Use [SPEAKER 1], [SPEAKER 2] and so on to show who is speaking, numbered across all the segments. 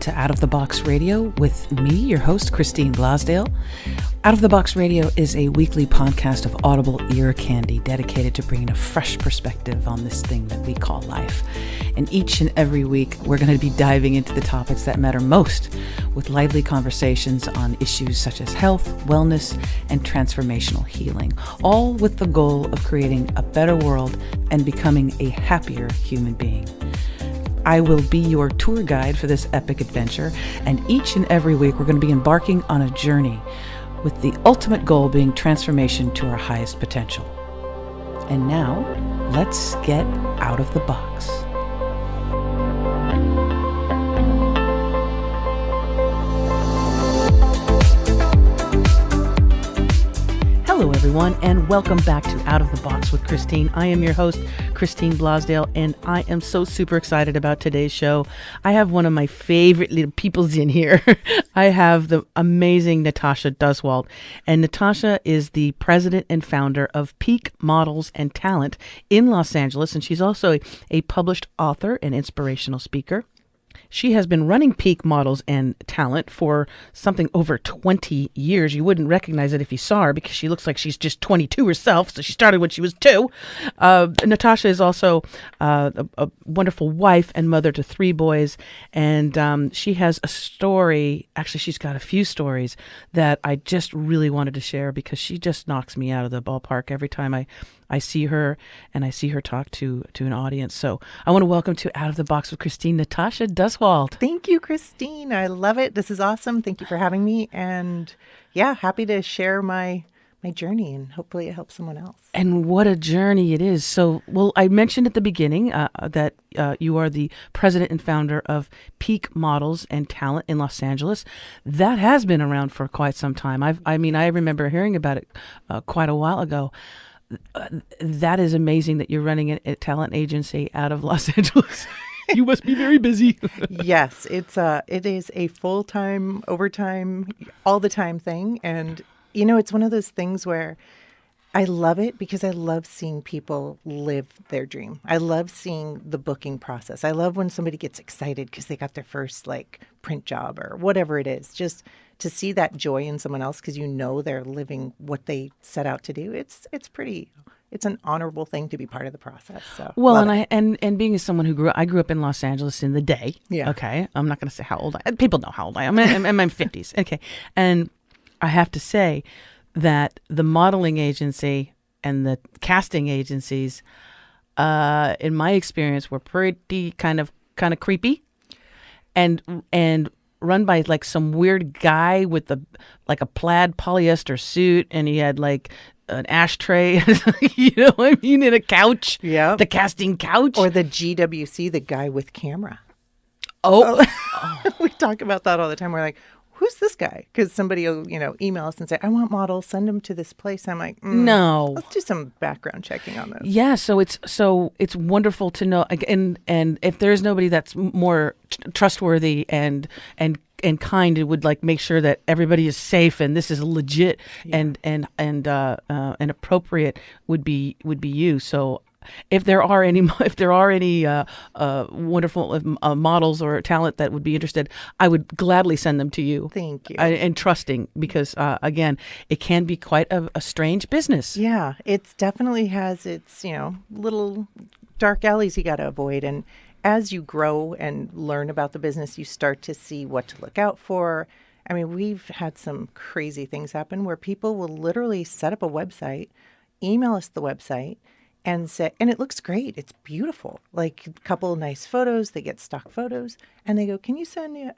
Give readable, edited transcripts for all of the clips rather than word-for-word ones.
[SPEAKER 1] to Out of the Box Radio with me, your host, Christine Blasdale. Out of the Box Radio is a weekly podcast of audible ear candy dedicated to bringing a fresh perspective on this thing that we call life. And each and every week, we're going to be diving into the topics that matter most with lively conversations on issues such as health, wellness, and transformational healing, all with the goal of creating a better world and becoming a happier human being. I will be your tour guide for this epic adventure, and each and every week we're going to be embarking on a journey with the ultimate goal being transformation to our highest potential. And now, let's get out of the box. Hello, everyone, and welcome back to Out of the Box with Christine. I am your host, Christine Blasdale, and I am so super excited about today's show. I have one of my favorite little peoples in here. I have the amazing Natasha Duswalt, and Natasha is the president and founder of Peak Models and Talent in Los Angeles, and she's also a published author and inspirational speaker. She has been running Peak Models and Talent for something over 20 years. You wouldn't recognize it if you saw her because she looks like she's just 22 herself. So she started when she was 2. Natasha is also a wonderful wife and mother to 3 boys. And she has a story. Actually, she's got a few stories that I just really wanted to share because she just knocks me out of the ballpark every time I see her and I see her talk to an audience. So I want to welcome to Out of the Box with Christine, Natasha Duswalt.
[SPEAKER 2] Thank you, Christine. I love it. This is awesome. Thank you for having me. And yeah, happy to share my journey and hopefully it helps someone else.
[SPEAKER 1] And what a journey it is. So, well, I mentioned at the beginning that you are the president and founder of Peak Models and Talent in Los Angeles. That has been around for quite some time. I remember hearing about it quite a while ago. That is amazing that you're running a talent agency out of Los Angeles. You must be very busy.
[SPEAKER 2] Yes, it is a full-time, overtime, all the time thing. And, you know, it's one of those things where I love it because I love seeing people live their dream. I love seeing the booking process. I love when somebody gets excited because they got their first print job or whatever it is. Just to see that joy in someone else because you know they're living what they set out to do. It's an honorable thing to be part of the process. So
[SPEAKER 1] well, and being as someone I grew up in Los Angeles in the day.
[SPEAKER 2] Yeah.
[SPEAKER 1] Okay. I'm not going to say how old people know how old I am. I'm in my 50s. Okay. And I have to say that the modeling agency and the casting agencies, in my experience, were pretty kind of creepy, and run by some weird guy with a plaid polyester suit, and he had an ashtray, you know what I mean, in a couch.
[SPEAKER 2] Yeah,
[SPEAKER 1] the casting couch,
[SPEAKER 2] or the GWC, the guy with camera.
[SPEAKER 1] Oh.
[SPEAKER 2] We talk about that all the time. We're like, who's this guy? Because somebody will, email us and say, I want models, send them to this place. I'm like,
[SPEAKER 1] no.
[SPEAKER 2] Let's do some background checking on this.
[SPEAKER 1] Yeah, so it's wonderful to know, and if there's nobody that's more trustworthy and kind, it would make sure that everybody is safe and this is legit. Yeah. and appropriate would be you. So if there are any wonderful models or talent that would be interested, I would gladly send them to you.
[SPEAKER 2] Thank you.
[SPEAKER 1] And trusting, because again, it can be quite a strange business.
[SPEAKER 2] Yeah, it definitely has its little dark alleys you got to avoid. And as you grow and learn about the business, you start to see what to look out for. I mean, we've had some crazy things happen where people will literally set up a website, email us the website, and say, and it looks great. It's beautiful. A couple of nice photos. They get stock photos, and they go, "Can you send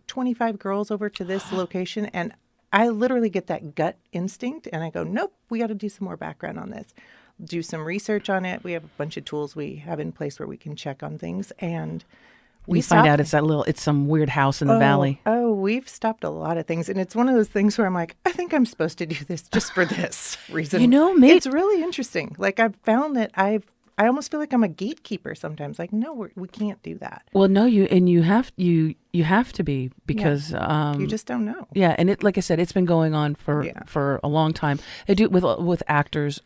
[SPEAKER 2] 25 girls over to this location?" And I literally get that gut instinct, and I go, "Nope, we got to do some more background on this. Do some research on it." We have a bunch of tools we have in place where we can check on things, and we
[SPEAKER 1] find out it's some weird house in the valley.
[SPEAKER 2] Oh, we've stopped a lot of things. And it's one of those things where I'm like, I think I'm supposed to do this just for this reason.
[SPEAKER 1] Maybe
[SPEAKER 2] it's really interesting. I've found that I've I almost feel like I'm a gatekeeper sometimes. Like, no, we can't do that.
[SPEAKER 1] Well, no, you have to be, because
[SPEAKER 2] You just don't know.
[SPEAKER 1] yeah, and it, like I said, it's been going on
[SPEAKER 2] Yeah.
[SPEAKER 1] for a long time. I do with actors,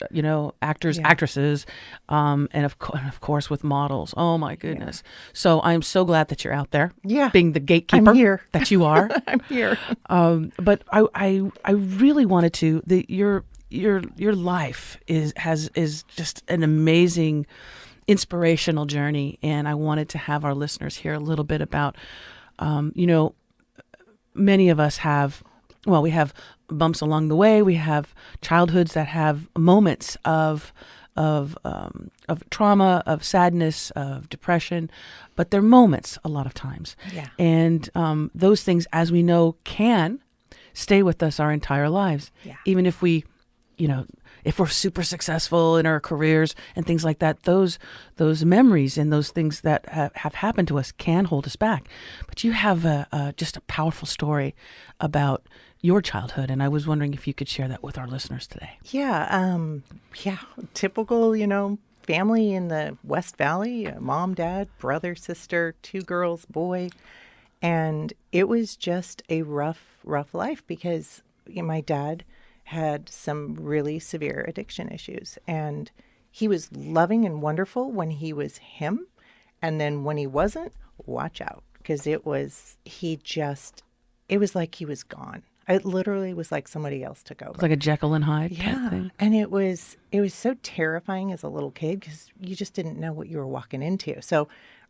[SPEAKER 1] actors,
[SPEAKER 2] Yeah.
[SPEAKER 1] actresses, and of course with models. Oh my goodness! So I'm so glad that you're out there,
[SPEAKER 2] Yeah.
[SPEAKER 1] being the gatekeeper
[SPEAKER 2] I'm here.
[SPEAKER 1] that you are.
[SPEAKER 2] I'm here.
[SPEAKER 1] But I really wanted to your life is just an amazing inspirational journey, and I wanted to have our listeners hear a little bit about many of us have, well, we have bumps along the way. We have childhoods that have moments of trauma, of sadness, of depression, but they're moments a lot of times.
[SPEAKER 2] Yeah.
[SPEAKER 1] And those things, as we know, can stay with us our entire lives.
[SPEAKER 2] Yeah.
[SPEAKER 1] Even if if we're super successful in our careers and things like that, those memories and those things that have happened to us can hold us back. But you have just a powerful story about your childhood, and I was wondering if you could share that with our listeners today.
[SPEAKER 2] Yeah. Typical, family in the West Valley, mom, dad, brother, sister, 2 girls, boy. And it was just a rough life because my dad had some really severe addiction issues, and he was loving and wonderful when he was him. And then when he wasn't, watch out, because it was like he was gone. It literally was like somebody else took over.
[SPEAKER 1] It's like a Jekyll and Hyde type
[SPEAKER 2] Yeah.
[SPEAKER 1] thing.
[SPEAKER 2] And it was so terrifying as a little kid because you just didn't know what you were walking into. So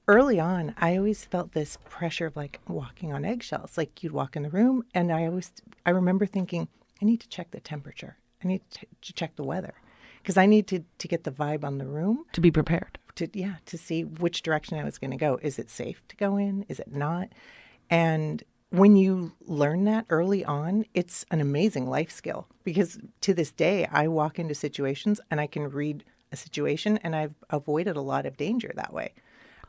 [SPEAKER 2] early on, I always felt this pressure of like walking on eggshells. Like you'd walk in the room, and I remember thinking, I need to check the temperature. I need to check the weather, because I need to get the vibe on the room
[SPEAKER 1] To be prepared.
[SPEAKER 2] to see which direction I was going to go. Is it safe to go in? Is it not? And when you learn that early on, it's an amazing life skill, because to this day, I walk into situations and I can read a situation, and I've avoided a lot of danger that way.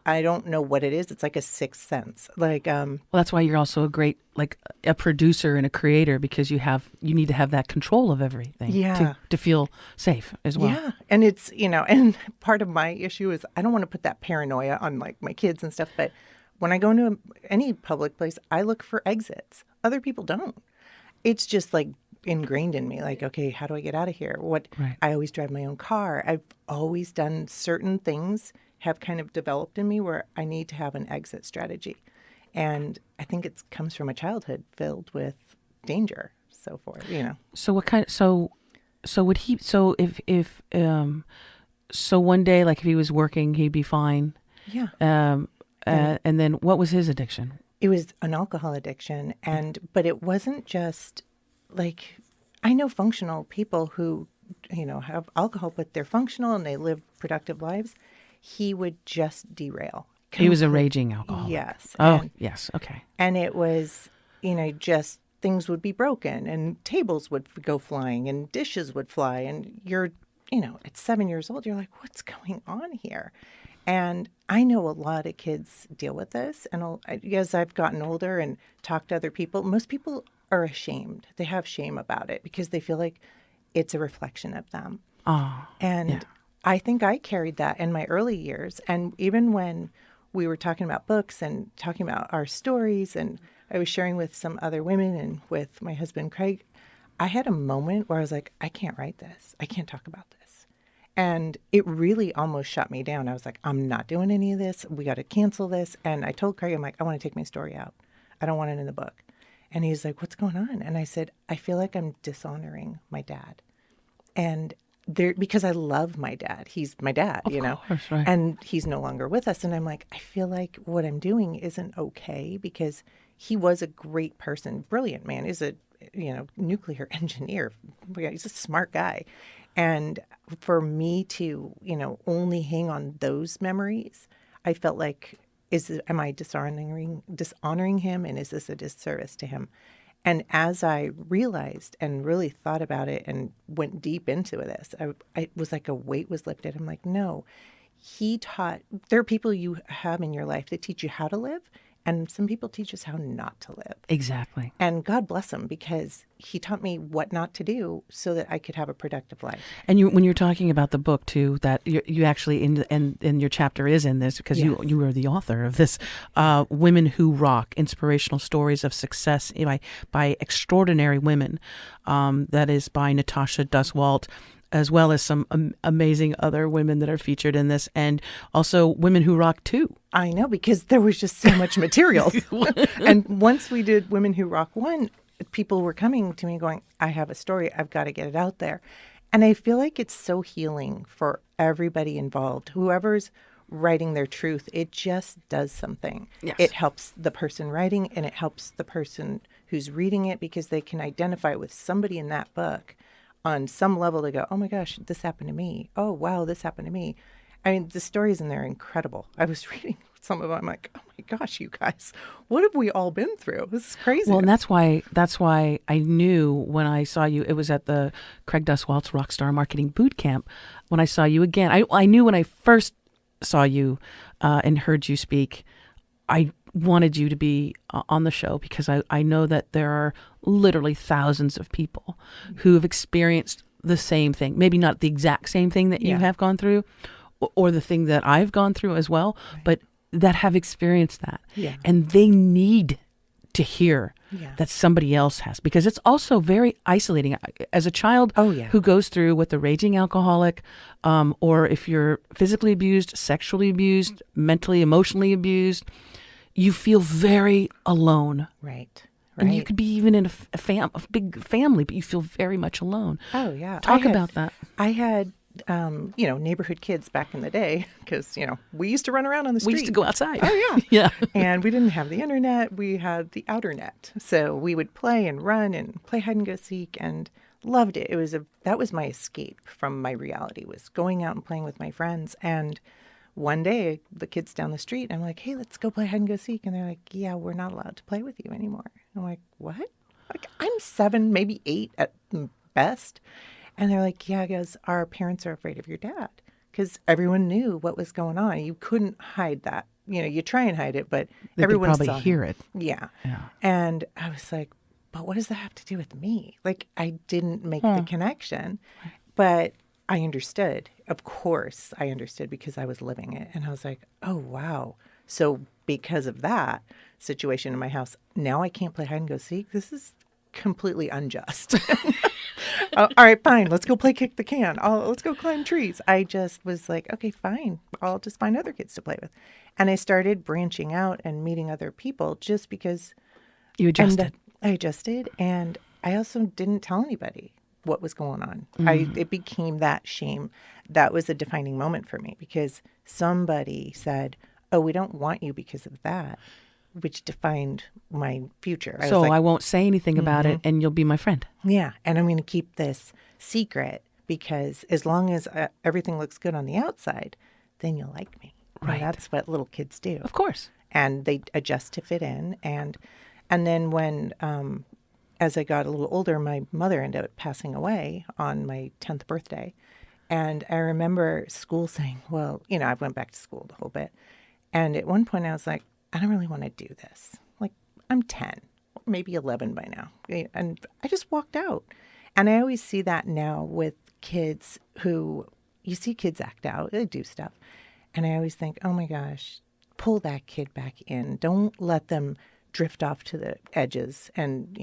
[SPEAKER 2] I don't know what it is. It's like a sixth sense. Like,
[SPEAKER 1] Well, that's why you're also a great, like a producer and a creator, because you need to have that control of everything
[SPEAKER 2] Yeah.
[SPEAKER 1] to feel safe as well.
[SPEAKER 2] yeah. And it's, and part of my issue is I don't want to put that paranoia on like my kids and stuff. But when I go into any public place, I look for exits. Other people don't. It's just like ingrained in me. Like, okay, how do I get out of here?
[SPEAKER 1] Right.
[SPEAKER 2] I always drive my own car. I've always done certain things have kind of developed in me where I need to have an exit strategy. And I think it comes from a childhood filled with danger, so forth,
[SPEAKER 1] So what kind? So would he? So if so one day, like if he was working, he'd be fine.
[SPEAKER 2] Yeah.
[SPEAKER 1] And then what was his addiction?
[SPEAKER 2] It was an alcohol addiction. But it wasn't just like, I know functional people who, have alcohol, but they're functional and they live productive lives. He would just derail.
[SPEAKER 1] He was a raging alcoholic.
[SPEAKER 2] Yes.
[SPEAKER 1] Oh, yes. Okay.
[SPEAKER 2] And it was, just things would be broken and tables would go flying and dishes would fly. And you're, at 7 years old, you're like, what's going on here? And I know a lot of kids deal with this. And as I've gotten older and talked to other people, most people are ashamed. They have shame about it because they feel like it's a reflection of them.
[SPEAKER 1] Oh,
[SPEAKER 2] And
[SPEAKER 1] yeah.
[SPEAKER 2] I think I carried that in my early years. And even when we were talking about books and talking about our stories, and I was sharing with some other women and with my husband, Craig, I had a moment where I was like, I can't write this. I can't talk about this. And it really almost shut me down. I was like, I'm not doing any of this. We got to cancel this. And I told Craig, I'm like, I want to take my story out. I don't want it in the book. And he's like, what's going on? And I said, I feel like I'm dishonoring my dad. And because I love my dad. He's my dad,
[SPEAKER 1] Of course, right.
[SPEAKER 2] and he's no longer with us. And I'm like, I feel like what I'm doing isn't okay, because he was a great person, brilliant man. He's a, nuclear engineer. He's a smart guy. And for me to, only hang on those memories, I felt like, am I dishonoring him? And is this a disservice to him? And as I realized and really thought about it and went deep into this, I was like a weight was lifted. I'm like, no, there are people you have in your life that teach you how to live, And some people teach us how not to live.
[SPEAKER 1] Exactly.
[SPEAKER 2] And God bless him, because he taught me what not to do so that I could have a productive life.
[SPEAKER 1] And when you're talking about the book too, that you actually in your chapter is in this, because
[SPEAKER 2] Yes.
[SPEAKER 1] you are the author of this, Women Who Rock: Inspirational Stories of Success by Extraordinary Women. That is by Natasha Duswalt, as well as some amazing other women that are featured in this, and also Women Who Rock too.
[SPEAKER 2] I know, because there was just so much material. And once we did Women Who Rock 1, people were coming to me going, I have a story. I've got to get it out there. And I feel like it's so healing for everybody involved. Whoever's writing their truth, it just does something.
[SPEAKER 1] Yes.
[SPEAKER 2] It helps the person writing, and it helps the person who's reading it, because they can identify with somebody in that book on some level to go, oh my gosh, this happened to me. Oh, wow, this happened to me. I mean, the stories in there are incredible. I was reading some of them. I'm like, oh my gosh, you guys, what have we all been through? This is crazy.
[SPEAKER 1] Well, and that's why I knew when I saw you, it was at the Craig Duswalt's Rockstar Marketing Boot Camp. When I saw you again, I knew when I first saw you and heard you speak, I wanted you to be on the show, because I know that there are literally thousands of people who have experienced the same thing. Maybe not the exact same thing that you have gone through, or the thing that I've gone through as well, but that have experienced that.
[SPEAKER 2] Yeah.
[SPEAKER 1] And they need to hear
[SPEAKER 2] Yeah.
[SPEAKER 1] that somebody else has, because it's also very isolating. As a child who goes through with a raging alcoholic, or if you're physically abused, sexually abused, mentally, emotionally abused, you feel very alone.
[SPEAKER 2] Right.
[SPEAKER 1] And you could be even in a big family, but you feel very much alone.
[SPEAKER 2] Oh, yeah.
[SPEAKER 1] Talk about that.
[SPEAKER 2] I had, neighborhood kids back in the day, because, we used to run around on the street.
[SPEAKER 1] We used to go outside.
[SPEAKER 2] Oh,
[SPEAKER 1] Yeah.
[SPEAKER 2] And we didn't have the internet. We had the outer net. So we would play and run and play hide and go seek, and loved it. That was my escape from my reality, was going out and playing with my friends. And one day, the kids down the street, I'm like, hey, let's go play hide and go seek. And they're like, yeah, we're not allowed to play with you anymore. I'm like, what? Like, I'm 7, maybe 8 at best. And they're like, yeah, because our parents are afraid of your dad. Because everyone knew what was going on. You couldn't hide that. You try and hide it, but
[SPEAKER 1] They
[SPEAKER 2] everyone
[SPEAKER 1] could
[SPEAKER 2] saw
[SPEAKER 1] probably hear it.
[SPEAKER 2] Yeah.
[SPEAKER 1] Yeah.
[SPEAKER 2] And I was like, but what does that have to do with me? Like, I didn't make the connection, but I understood. Of course, I understood, because I was living it. And I was like, oh, wow. So because of that situation in my house, now I can't play hide and go seek. This is completely unjust. All right, fine. Let's go play kick the can. Let's go climb trees. I just was like, okay, fine. I'll just find other kids to play with. And I started branching out and meeting other people, just because
[SPEAKER 1] You adjusted.
[SPEAKER 2] I adjusted. And I also didn't tell anybody what was going on. It became that shame. That was a defining moment for me, because somebody said, oh, we don't want you because of that, which defined my future.
[SPEAKER 1] So I won't say anything about it, and you'll be my friend.
[SPEAKER 2] Yeah. And I'm going to keep this secret, because as long as everything looks good on the outside, then you'll like me.
[SPEAKER 1] Right.
[SPEAKER 2] And that's what little kids do.
[SPEAKER 1] Of course.
[SPEAKER 2] And they adjust to fit in. And then when, as I got a little older, my mother ended up passing away on my 10th birthday. And I remember school saying, well, I went back to school the whole bit. And at one point I was like, I don't really want to do this. Like, I'm 10, maybe 11 by now. And I just walked out. And I always see that now with kids who, you see kids act out, they do stuff. And I always think, oh my gosh, pull that kid back in. Don't let them drift off to the edges and,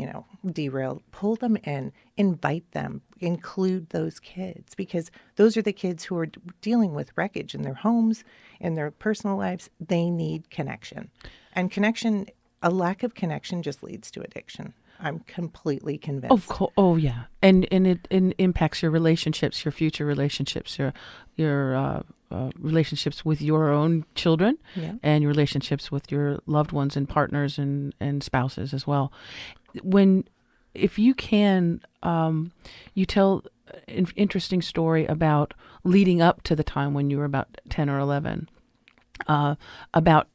[SPEAKER 2] derail. Pull them in, invite them, include those kids, because those are the kids who are dealing with wreckage in their homes, in their personal lives. They need connection. And connection, a lack of connection just leads to addiction. I'm completely convinced.
[SPEAKER 1] Of course. Oh, yeah. And it impacts your relationships, your future relationships, your relationships with your own children, and your relationships with your loved ones and partners and spouses as well. If you can, you tell an interesting story about leading up to the time when you were about 10 or 11, about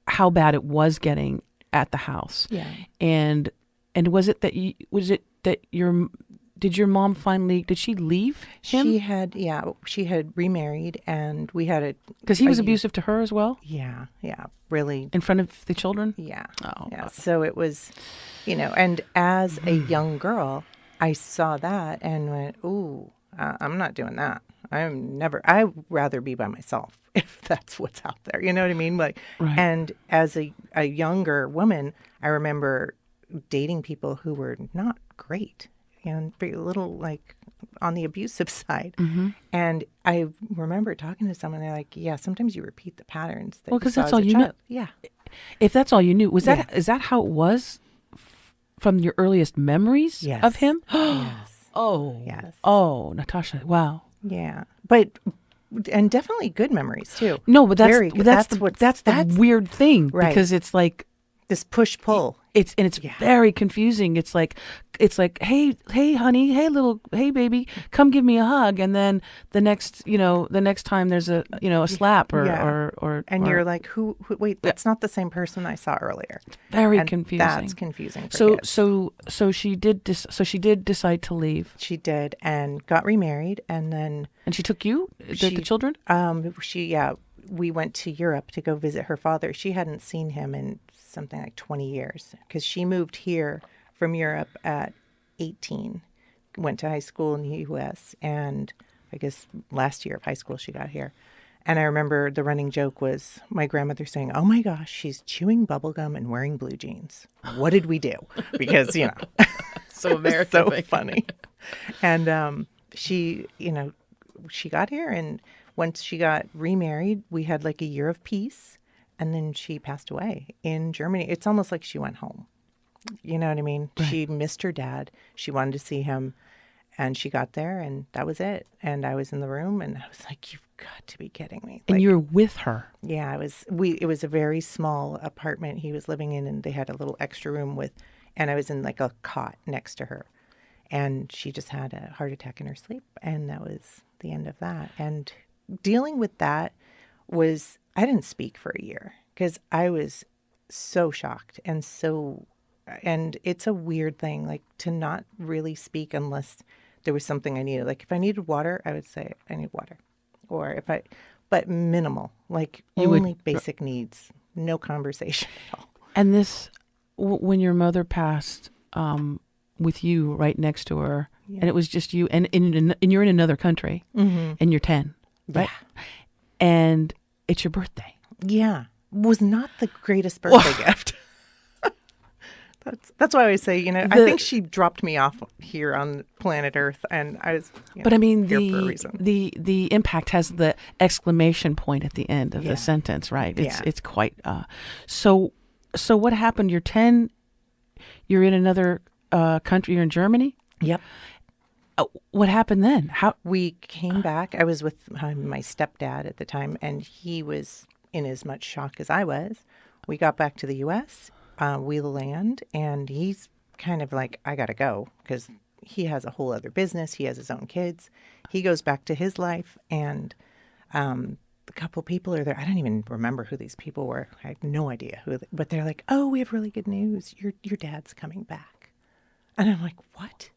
[SPEAKER 1] how bad it was getting at the house.
[SPEAKER 2] Yeah.
[SPEAKER 1] And was it that did your mom finally, did she leave him?
[SPEAKER 2] She had remarried, and we had a...
[SPEAKER 1] Because he was abusive to her as well?
[SPEAKER 2] Yeah, really.
[SPEAKER 1] In front of the children?
[SPEAKER 2] Yeah.
[SPEAKER 1] Oh,
[SPEAKER 2] yeah.
[SPEAKER 1] God.
[SPEAKER 2] So it was, and as a young girl, I saw that and went, ooh, I'm not doing that. I'd rather be by myself if that's what's out there. You know what I mean? Like,
[SPEAKER 1] Right.
[SPEAKER 2] And as a younger woman, I remember dating people who were not great and very little, like, on the abusive side.
[SPEAKER 1] Mm-hmm.
[SPEAKER 2] And I remember talking to someone, they're like, yeah, sometimes you repeat the patterns that
[SPEAKER 1] Well,
[SPEAKER 2] you
[SPEAKER 1] because
[SPEAKER 2] saw
[SPEAKER 1] that's
[SPEAKER 2] as
[SPEAKER 1] all
[SPEAKER 2] a
[SPEAKER 1] you
[SPEAKER 2] child.
[SPEAKER 1] know.
[SPEAKER 2] Yeah.
[SPEAKER 1] If that's all you knew, is
[SPEAKER 2] Yeah.
[SPEAKER 1] that how it was from your earliest memories
[SPEAKER 2] Yes.
[SPEAKER 1] of him?
[SPEAKER 2] Yes.
[SPEAKER 1] Oh.
[SPEAKER 2] Yes.
[SPEAKER 1] Oh, Natasha. Wow.
[SPEAKER 2] Yeah. And definitely good memories too.
[SPEAKER 1] No, but
[SPEAKER 2] Very good.
[SPEAKER 1] that's the weird thing,
[SPEAKER 2] Right.
[SPEAKER 1] because it's like
[SPEAKER 2] This push-pull.
[SPEAKER 1] it's
[SPEAKER 2] Yeah.
[SPEAKER 1] very confusing. It's like, hey honey, hey baby, come give me a hug, and then the next time there's a slap or
[SPEAKER 2] And you're like, who wait, that's not the same person I saw earlier.
[SPEAKER 1] very
[SPEAKER 2] And
[SPEAKER 1] confusing.
[SPEAKER 2] That's confusing for kids.
[SPEAKER 1] So she did decide to leave,
[SPEAKER 2] She did, and got remarried, and then
[SPEAKER 1] and she took you, the children.
[SPEAKER 2] we went to Europe to go visit her father. She hadn't seen him in something like 20 years because she moved here from Europe at 18, went to high school in the U.S., and I guess last year of high school she got here. And I remember the running joke was my grandmother saying, "Oh my gosh, she's chewing bubblegum and wearing blue jeans. What did we do?" Because,
[SPEAKER 1] So American,
[SPEAKER 2] so funny. And she got here, and once she got remarried, we had like a year of peace, and then she passed away in Germany. It's almost like she went home. You know what I mean?
[SPEAKER 1] Right.
[SPEAKER 2] She missed her dad. She wanted to see him, and she got there, and that was it. And I was in the room, and I was like, "You've got to be kidding me!"
[SPEAKER 1] And
[SPEAKER 2] Like,
[SPEAKER 1] you're with her.
[SPEAKER 2] yeah, it was a very small apartment he was living in, and they had a little extra room and I was in like a cot next to her, and she just had a heart attack in her sleep, and that was the end of that. And dealing with that I didn't speak for a year because I was so shocked and it's a weird thing, like, to not really speak unless there was something I needed. Like, if I needed water, I would say I need water, but minimal, like only basic needs, no conversation at all.
[SPEAKER 1] And this, when your mother passed, with you right next to her, and it was just you, and you're in another country, and you're 10, right?
[SPEAKER 2] Yeah.
[SPEAKER 1] And it's your birthday.
[SPEAKER 2] Yeah, was not the greatest birthday gift. That's why I always say, I think she dropped me off here on planet Earth, and I was.
[SPEAKER 1] But I mean,
[SPEAKER 2] here for a reason.
[SPEAKER 1] the impact has the exclamation point at the end of the sentence, right? It's quite. So what happened? You're 10. You're in another country. You're in Germany.
[SPEAKER 2] Yep.
[SPEAKER 1] What happened then? How
[SPEAKER 2] we came back? I was with my stepdad at the time, and he was in as much shock as I was. We got back to the U.S. We land, and he's kind of like, I gotta go, because he has a whole other business. He has his own kids. He goes back to his life, and a couple people are there. I don't even remember who these people were. I have no idea who, but they're like, "Oh, we have really good news. Your dad's coming back." And I'm like, "What?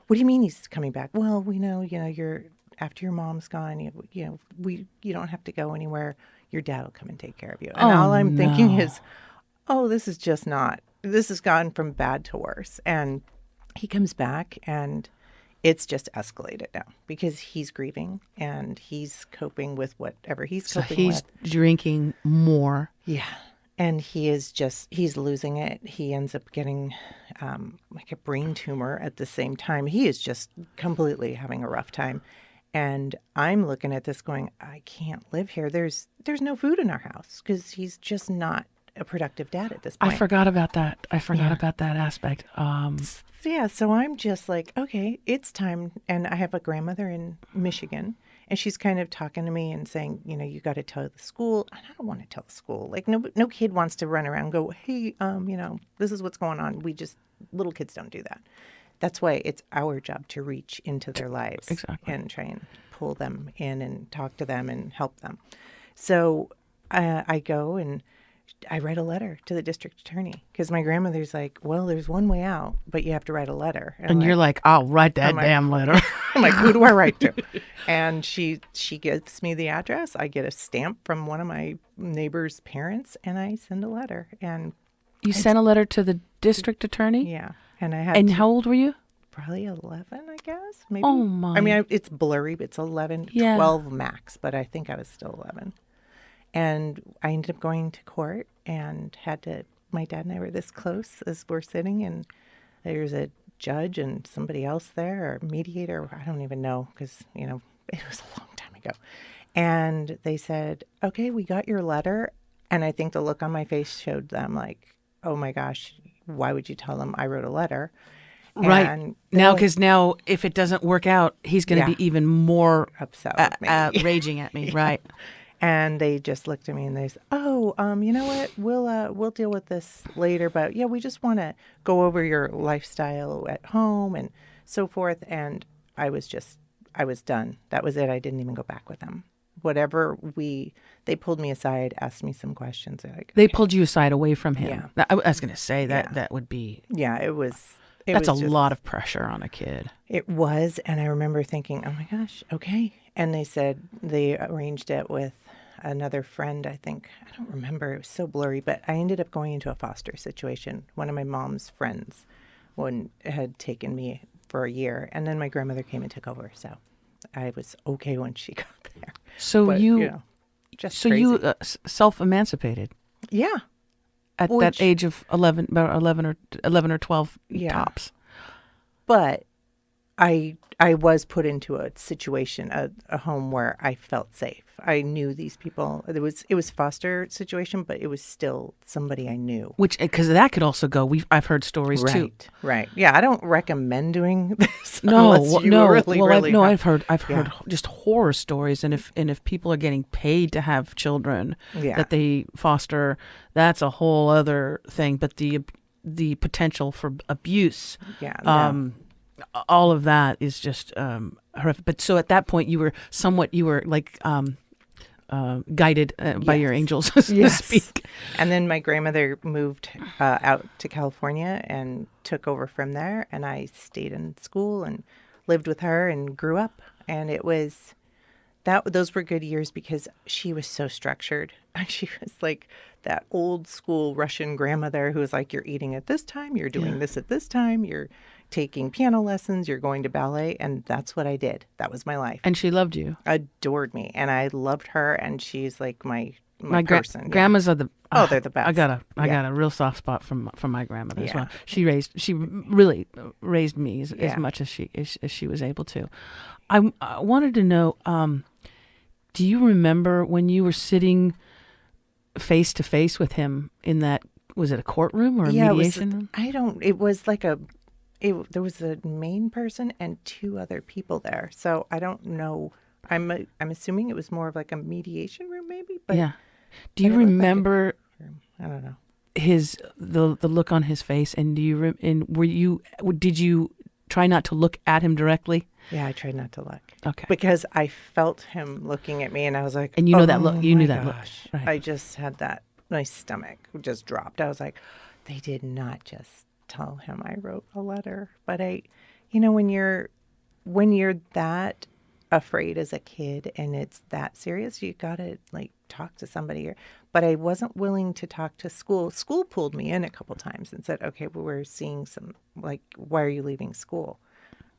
[SPEAKER 2] What do you mean he's coming back?" "Well, we know, you're after your mom's gone, you don't have to go anywhere. Your dad will come and take care of you." And all I'm thinking is, "Oh, this has gone from bad to worse." And he comes back, and it's just escalated now because he's grieving and he's coping with whatever he's coping with.
[SPEAKER 1] So he's drinking more.
[SPEAKER 2] Yeah. And he's losing it. He ends up getting like a brain tumor at the same time. He is just completely having a rough time. And I'm looking at this going, I can't live here. There's no food in our house because he's just not a productive dad at this point.
[SPEAKER 1] I forgot about that. About that aspect.
[SPEAKER 2] Yeah, so I'm just like, okay, it's time. And I have a grandmother in Michigan, and she's kind of talking to me and saying, you got to tell the school. And I don't want to tell the school. Like, no kid wants to run around and go, hey, this is what's going on. Little kids don't do that. That's why it's our job to reach into their lives.
[SPEAKER 1] Exactly.
[SPEAKER 2] And try and pull them in and talk to them and help them. So I go, and I write a letter to the district attorney because my grandmother's like, well, there's one way out, but you have to write a letter.
[SPEAKER 1] And you're like, I'll write that damn letter.
[SPEAKER 2] I'm like, who do I write to? And she gives me the address. I get a stamp from one of my neighbor's parents, and I send a letter. And
[SPEAKER 1] you sent a letter to the district attorney?
[SPEAKER 2] Yeah. And I had
[SPEAKER 1] And how old were you?
[SPEAKER 2] probably 11, I guess. Maybe.
[SPEAKER 1] Oh, my.
[SPEAKER 2] I mean, it's blurry, but it's 11,
[SPEAKER 1] Yeah.
[SPEAKER 2] 12 max, but I think I was still 11. And I ended up going to court and my dad and I were this close as we're sitting, and there's a judge and somebody else there, or mediator, I don't even know, because, it was a long time ago. And they said, okay, we got your letter. And I think the look on my face showed them like, oh my gosh, why would you tell them I wrote a letter?
[SPEAKER 1] Right.
[SPEAKER 2] And
[SPEAKER 1] Because now if it doesn't work out, he's going to be even more
[SPEAKER 2] upset with me.
[SPEAKER 1] raging at me. Right.
[SPEAKER 2] And they just looked at me and they said, "Oh, you know what? We'll deal with this later. But yeah, we just want to go over your lifestyle at home and so forth." And I was done. That was it. I didn't even go back with them. They pulled me aside, asked me some questions. They're like,
[SPEAKER 1] They pulled you aside away from him.
[SPEAKER 2] Yeah.
[SPEAKER 1] I was going to say that would be.
[SPEAKER 2] Yeah, it was.
[SPEAKER 1] That's a lot of pressure on a kid.
[SPEAKER 2] It was, and I remember thinking, "Oh my gosh, okay." And they said they arranged it with another friend, I think. I don't remember. It was so blurry, but I ended up going into a foster situation. One of my mom's friends had taken me for a year, and then my grandmother came and took over. So I was okay when she got there.
[SPEAKER 1] So
[SPEAKER 2] but, just
[SPEAKER 1] so
[SPEAKER 2] crazy.
[SPEAKER 1] you self-emancipated
[SPEAKER 2] Yeah.
[SPEAKER 1] at that age of 11, about 11 or 12 tops.
[SPEAKER 2] But I was put into a situation, a home where I felt safe. I knew these people. It was foster situation, but it was still somebody I knew.
[SPEAKER 1] Which, because that could also go. I've heard stories too.
[SPEAKER 2] Right. Yeah, I don't recommend doing this.
[SPEAKER 1] No,
[SPEAKER 2] unless you really
[SPEAKER 1] I've heard just horror stories, and if people are getting paid to have children that they foster, that's a whole other thing. But the potential for abuse, all of that is just horrific. But so at that point, you were like guided by your angels, so to speak.
[SPEAKER 2] And then my grandmother moved out to California and took over from there. And I stayed in school and lived with her and grew up. And those were good years because she was so structured. She was like that old school Russian grandmother who was like, you're eating at this time, you're doing this at this time, you're taking piano lessons, you're going to ballet. And that's what I did. That was my life.
[SPEAKER 1] And she loved you.
[SPEAKER 2] Adored me. And I loved her. And she's like my person.
[SPEAKER 1] Grandmas are the
[SPEAKER 2] they're the best.
[SPEAKER 1] I got a real soft spot from my grandmother as well. She really raised me as much as she was able to. I wanted to know, do you remember when you were sitting face to face with him in that, was it a courtroom or a mediation room?
[SPEAKER 2] It was like there was a main person and two other people there. So I don't know. I'm assuming it was more of like a mediation room maybe. But
[SPEAKER 1] yeah. Do you remember?
[SPEAKER 2] I don't know.
[SPEAKER 1] The look on his face, and did you try not to look at him directly?
[SPEAKER 2] Yeah, I tried not to look.
[SPEAKER 1] Okay.
[SPEAKER 2] Because I felt him looking at me, and I was like,
[SPEAKER 1] and that look. You knew that look.
[SPEAKER 2] Right. I just had that. My stomach just dropped. I was like, they did not just tell him I wrote a letter. But when you're that afraid as a kid and it's that serious, you gotta like talk to somebody. But I wasn't willing to talk to school. School pulled me in a couple times and said, okay, well, we're seeing some, like, why are you leaving school?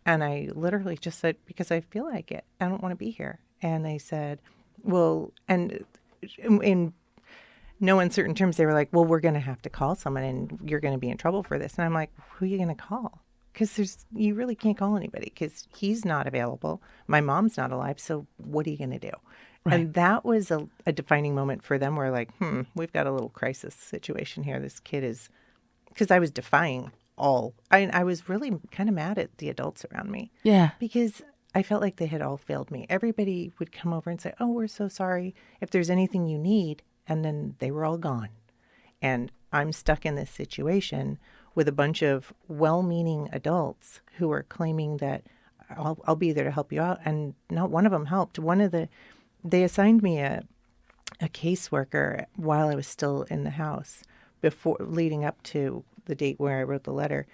[SPEAKER 2] And I literally just said, because I feel like it. I don't want to be here. And they said, well, and in no uncertain terms, they were like, well, we're going to have to call someone and you're going to be in trouble for this. And I'm like, who are you going to call? Because you really can't call anybody because he's not available. My mom's not alive. So what are you going to do? Right. And that was a defining moment for them where like, we've got a little crisis situation here. This kid is, because I was defying I was really kind of mad at the adults around me.
[SPEAKER 1] Yeah.
[SPEAKER 2] Because I felt like they had all failed me. Everybody would come over and say, oh, we're so sorry if there's anything you need. And then they were all gone. And I'm stuck in this situation with a bunch of well-meaning adults who are claiming that I'll be there to help you out. And not one of them helped. They assigned me a caseworker while I was still in the house before leading up to the date where I wrote the letter.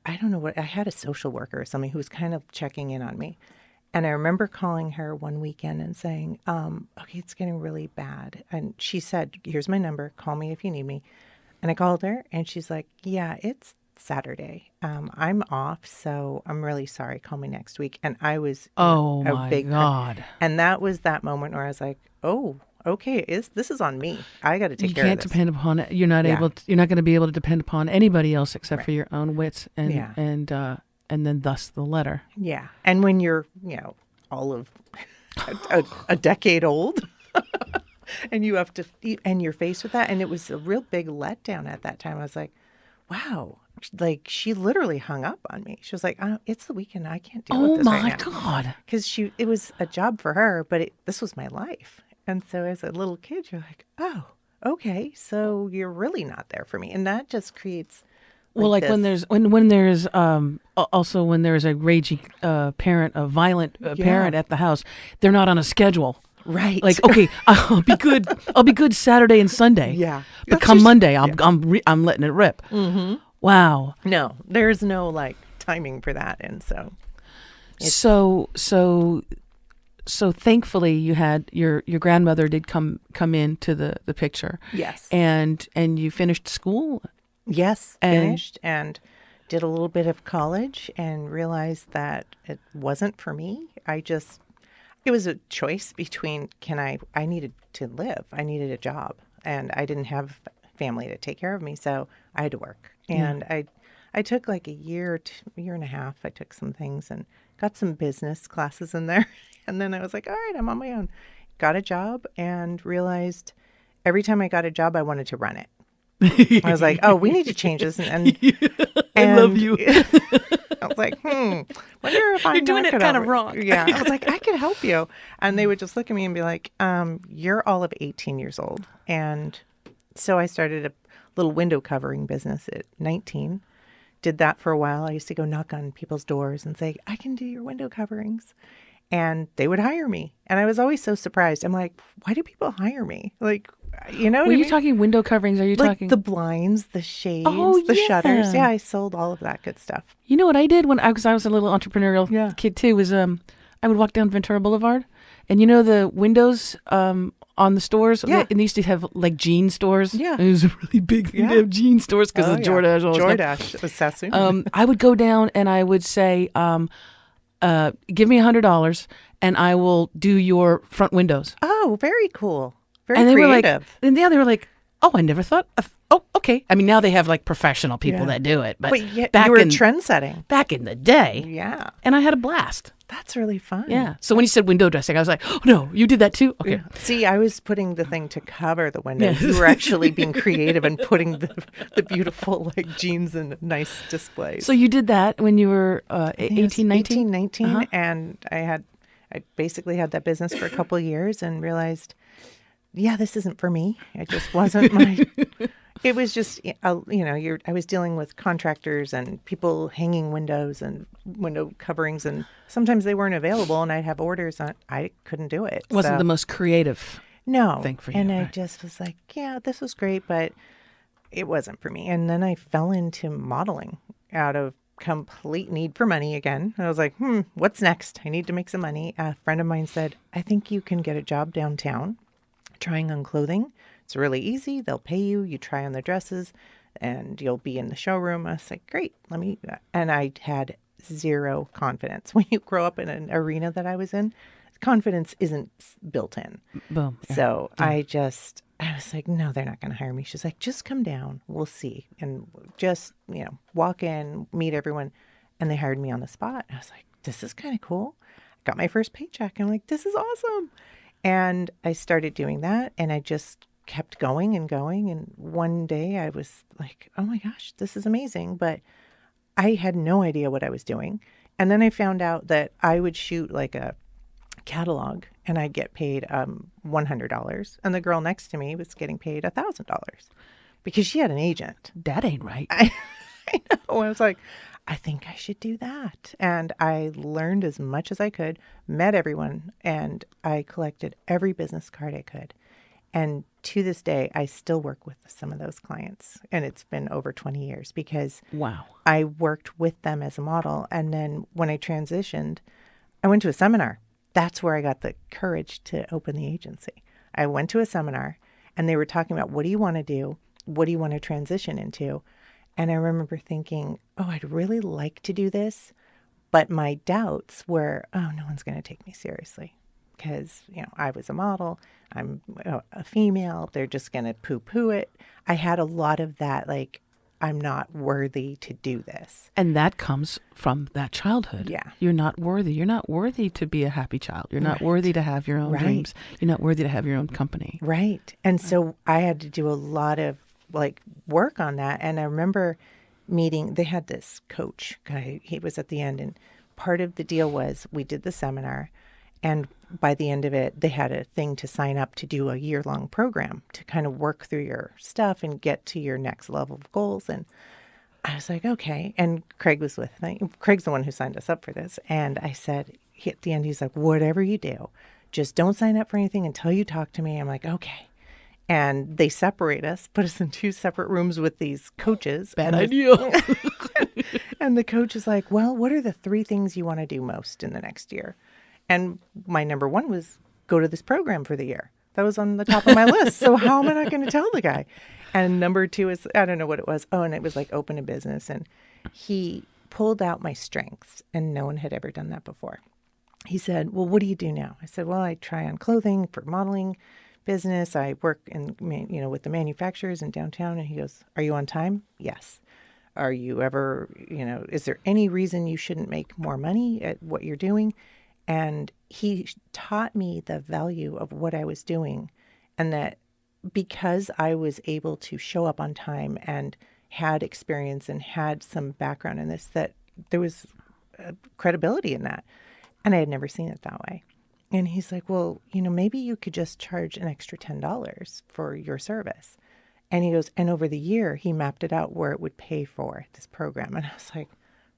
[SPEAKER 2] I don't know what, I had a social worker or something who was kind of checking in on me. And I remember calling her one weekend and saying, okay, it's getting really bad. And she said, here's my number. Call me if you need me. And I called her and she's like, yeah, it's Saturday. I'm off, so I'm really sorry. Call me next week. And I was
[SPEAKER 1] Oh
[SPEAKER 2] a
[SPEAKER 1] my
[SPEAKER 2] big
[SPEAKER 1] God.
[SPEAKER 2] and that was that moment where I was like, oh, okay, this is on me. I got to take
[SPEAKER 1] You
[SPEAKER 2] care of
[SPEAKER 1] can't
[SPEAKER 2] this.
[SPEAKER 1] depend upon it. You're not
[SPEAKER 2] Yeah.
[SPEAKER 1] able to, you're not going to be able to depend upon anybody else except for
[SPEAKER 2] Right.
[SPEAKER 1] your own wits and
[SPEAKER 2] Yeah.
[SPEAKER 1] and then thus the letter.
[SPEAKER 2] Yeah. And when you're, all of a decade old and you have to, and you're faced with that. And it was a real big letdown at that time. I was like, wow, like she literally hung up on me. She was like, it's the weekend. I can't deal with
[SPEAKER 1] Oh
[SPEAKER 2] this
[SPEAKER 1] my
[SPEAKER 2] right now.
[SPEAKER 1] God.
[SPEAKER 2] Because it was a job for her, but this was my life. And so as a little kid, you're like, oh, okay, so you're really not there for me. And that just creates
[SPEAKER 1] Well, like when
[SPEAKER 2] this-
[SPEAKER 1] there's also when there's a raging parent, a violent parent at the house, they're not on a schedule.
[SPEAKER 2] right.
[SPEAKER 1] Like, okay, I'll be good. I'll be good Saturday and Sunday.
[SPEAKER 2] Yeah.
[SPEAKER 1] but
[SPEAKER 2] That's
[SPEAKER 1] come
[SPEAKER 2] just-
[SPEAKER 1] Monday, I'm letting it rip. Mm-hmm. Wow.
[SPEAKER 2] No, there's no like timing for that. And so
[SPEAKER 1] So thankfully you had your grandmother did come into the picture.
[SPEAKER 2] yes.
[SPEAKER 1] And you finished school.
[SPEAKER 2] Yes,
[SPEAKER 1] And-
[SPEAKER 2] finished and did a little bit of college and realized that it wasn't for me. It was a choice between I needed to live. I needed a job and I didn't have family to take care of me. So I had to work. And I took like a year and a half. I took some things and got some business classes in there. And then I was like, all right, I'm on my own. Got a job and realized every time I got a job, I wanted to run it. I was like, oh, we need to change this. And
[SPEAKER 1] I love you.
[SPEAKER 2] I was like, wonder if I'm
[SPEAKER 1] You're doing
[SPEAKER 2] not
[SPEAKER 1] it
[SPEAKER 2] gonna-
[SPEAKER 1] kind of wrong.
[SPEAKER 2] Yeah. I was like, I could help you. And they would just look at me and be like, you're all of 18 years old. And so I started a little window covering business at 19. Did that for a while. I used to go knock on people's doors and say, I can do your window coverings. And they would hire me. And I was always so surprised. I'm like, why do people hire me? Like, you know what
[SPEAKER 1] Were
[SPEAKER 2] I
[SPEAKER 1] you
[SPEAKER 2] mean?
[SPEAKER 1] talking window coverings? Are you
[SPEAKER 2] Like
[SPEAKER 1] talking
[SPEAKER 2] the blinds, the shades,
[SPEAKER 1] Oh,
[SPEAKER 2] the shutters.
[SPEAKER 1] yeah.
[SPEAKER 2] Yeah, I sold all of that good stuff.
[SPEAKER 1] You know what I did when I was a little entrepreneurial
[SPEAKER 2] Yeah.
[SPEAKER 1] kid too, was I would walk down Ventura Boulevard and you know the windows on the stores?
[SPEAKER 2] Yeah.
[SPEAKER 1] And they used to have like jean stores.
[SPEAKER 2] Yeah.
[SPEAKER 1] It was a really big thing
[SPEAKER 2] Yeah.
[SPEAKER 1] to have jean stores because of Jordache. always had-
[SPEAKER 2] Jordache, Sassoon.
[SPEAKER 1] I would go down and I would say, give me $100 and I will do your front windows.
[SPEAKER 2] Oh, very cool. Very
[SPEAKER 1] And they
[SPEAKER 2] creative.
[SPEAKER 1] were like, and yeah, they were like, oh, I never thought of, oh, okay. I mean, now they have like professional people
[SPEAKER 2] Yeah.
[SPEAKER 1] that do it, but
[SPEAKER 2] but yet
[SPEAKER 1] back
[SPEAKER 2] you were
[SPEAKER 1] in
[SPEAKER 2] trend setting.
[SPEAKER 1] back in the day,
[SPEAKER 2] Yeah,
[SPEAKER 1] and I had a blast.
[SPEAKER 2] that's really fun.
[SPEAKER 1] Yeah. So when you said window dressing, I was like, oh no, you did that too? Okay.
[SPEAKER 2] See, I was putting the thing to cover the windows. You were actually being creative and putting the beautiful like jeans and nice displays.
[SPEAKER 1] So you did that when you were
[SPEAKER 2] I think it was
[SPEAKER 1] 18, 19?
[SPEAKER 2] 18, 19,
[SPEAKER 1] Uh-huh.
[SPEAKER 2] and I basically had that business for a couple of years and realized, yeah, this isn't for me. It just wasn't my. It was just, I was dealing with contractors and people hanging windows and window coverings, and sometimes they weren't available, and I'd have orders on. I couldn't do it.
[SPEAKER 1] Wasn't
[SPEAKER 2] So-
[SPEAKER 1] the most creative.
[SPEAKER 2] no
[SPEAKER 1] thing for you,
[SPEAKER 2] and I
[SPEAKER 1] right.
[SPEAKER 2] just was like, yeah, this was great, but it wasn't for me. And then I fell into modeling out of complete need for money again. I was like, what's next? I need to make some money. A friend of mine said, I think you can get a job downtown trying on clothing. It's really easy. They'll pay you. You try on the dresses and you'll be in the showroom. I was like, great, and I had zero confidence. When you grow up in an arena that I was in, confidence isn't built in.
[SPEAKER 1] Boom. Yeah.
[SPEAKER 2] So I was like, no, they're not going to hire me. She's like, just come down. We'll see. And just, walk in, meet everyone. And they hired me on the spot. I was like, this is kind of cool. I got my first paycheck. I'm like, this is awesome. And I started doing that. And I just kept going and going. And one day I was like, oh my gosh, this is amazing. But I had no idea what I was doing. And then I found out that I would shoot like a catalog and I'd get paid $100, and the girl next to me was getting paid $1,000 because she had an agent.
[SPEAKER 1] That ain't right.
[SPEAKER 2] I know. I was like, I think I should do that. And I learned as much as I could, met everyone, and I collected every business card I could. And to this day, I still work with some of those clients. And it's been over 20 years because
[SPEAKER 1] Wow.
[SPEAKER 2] I worked with them as a model. And then when I transitioned, I went to a seminar. That's where I got the courage to open the agency. I went to a seminar and they were talking about, what do you want to do? What do you want to transition into? And I remember thinking, oh, I'd really like to do this. But my doubts were, oh, no one's going to take me seriously because, I was a model. I'm a female. They're just going to poo-poo it. I had a lot of that, like, I'm not worthy to do this.
[SPEAKER 1] And that comes from that childhood.
[SPEAKER 2] Yeah.
[SPEAKER 1] You're not worthy. You're not worthy to be a happy child. You're not worthy to have your own dreams. You're not worthy to have your own company.
[SPEAKER 2] Right. And so I had to do a lot of work on that. And I remember they had this coach guy. He was at the end. And part of the deal was we did the seminar. And by the end of it, they had a thing to sign up to do a year-long program to kind of work through your stuff and get to your next level of goals. And I was like, okay. And Craig was with me. Craig's the one who signed us up for this. And I said, at the end, he's like, whatever you do, just don't sign up for anything until you talk to me. I'm like, okay. And they separate us, put us in 2 separate rooms with these coaches.
[SPEAKER 1] Bad idea.
[SPEAKER 2] And the coach is like, well, what are the 3 things you want to do most in the next year? And my number 1 was go to this program for the year. That was on the top of my list. So how am I not going to tell the guy? And number 2 is, I don't know what it was. Oh, and it was like open a business. And he pulled out my strengths, and no one had ever done that before. He said, well, what do you do now? I said, well, I try on clothing for modeling business. I work with the manufacturers in downtown. And he goes, are you on time? Yes. Are you ever, is there any reason you shouldn't make more money at what you're doing? And he taught me the value of what I was doing, and that because I was able to show up on time and had experience and had some background in this, that there was credibility in that. And I had never seen it that way. And he's like, well, maybe you could just charge an extra $10 for your service. And he goes, and over the year, he mapped it out where it would pay for this program. And I was like,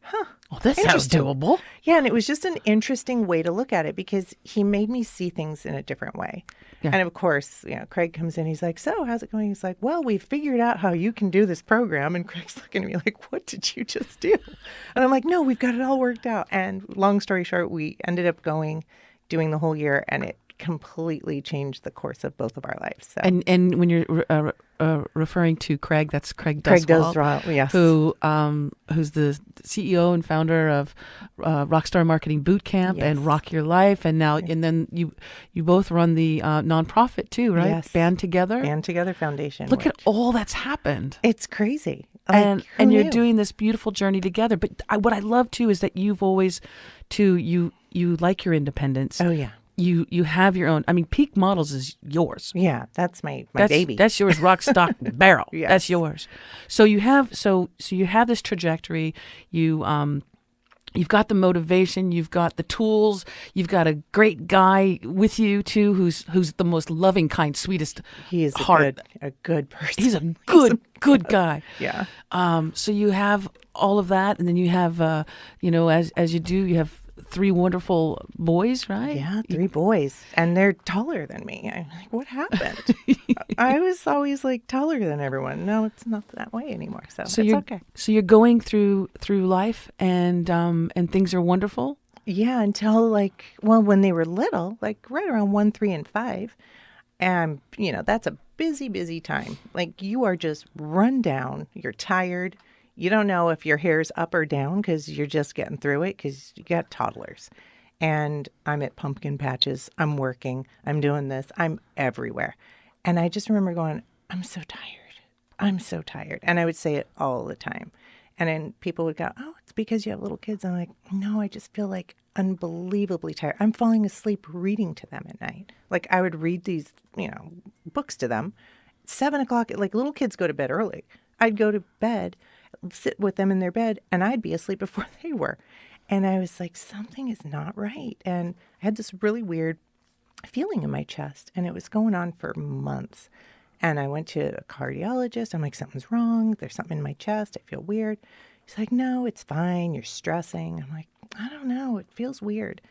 [SPEAKER 2] huh.
[SPEAKER 1] Well, this sounds doable.
[SPEAKER 2] Yeah, and it was just an interesting way to look at it because he made me see things in a different way. Yeah. And of course, Craig comes in, he's like, so how's it going? He's like, well, we figured out how you can do this program. And Craig's looking at me like, what did you just do? And I'm like, no, we've got it all worked out. And long story short, we ended up doing the whole year, and it completely changed the course of both of our lives. So.
[SPEAKER 1] And when you're referring to Craig, that's Craig Duswalt.
[SPEAKER 2] Craig Duswalt, yes.
[SPEAKER 1] Who's the CEO and founder of Rockstar Marketing Bootcamp and Rock Your Life, and now and then you both run the nonprofit too, right?
[SPEAKER 2] Yes.
[SPEAKER 1] Band Together
[SPEAKER 2] Foundation.
[SPEAKER 1] Look at all that's happened.
[SPEAKER 2] It's crazy,
[SPEAKER 1] and you're doing this beautiful journey together. But what I love too is that you've always you like your independence.
[SPEAKER 2] Oh yeah.
[SPEAKER 1] You have your own. I mean, Peak Models is yours.
[SPEAKER 2] Yeah, that's my baby.
[SPEAKER 1] That's yours, rock, stock, barrel.
[SPEAKER 2] Yes.
[SPEAKER 1] That's yours. So you have you have this trajectory. You've got the motivation. You've got the tools. You've got a great guy with you too, who's the most loving, kind, sweetest.
[SPEAKER 2] He is
[SPEAKER 1] heart.
[SPEAKER 2] a good person.
[SPEAKER 1] He's a good guy.
[SPEAKER 2] Yeah.
[SPEAKER 1] So you have all of that, and then you have as you do, you have 3 wonderful boys, right?
[SPEAKER 2] Yeah, 3 boys. And they're taller than me. I'm like, what happened? I was always taller than everyone. No, it's not that way anymore. So it's okay.
[SPEAKER 1] So you're going through life and things are wonderful?
[SPEAKER 2] Yeah, until when they were little, right around 1, 3, and 5. And, that's a busy time. You are just run down. You're tired. You don't know if your hair's up or down because you're just getting through it because you got toddlers. And I'm at pumpkin patches. I'm working. I'm doing this. I'm everywhere. And I just remember going, I'm so tired. I'm so tired. And I would say it all the time. And then people would go, oh, it's because you have little kids. I'm like, no, I just feel unbelievably tired. I'm falling asleep reading to them at night. I would read these, books to them. 7 o'clock, little kids go to bed early. I'd go to bed, sit with them in their bed, and I'd be asleep before they were. And I was like, something is not right. And I had this really weird feeling in my chest, and it was going on for months. And I went to a cardiologist. I'm like, something's wrong. There's something in my chest. I feel weird. He's like, no, it's fine. You're stressing. I'm like, I don't know. It feels weird.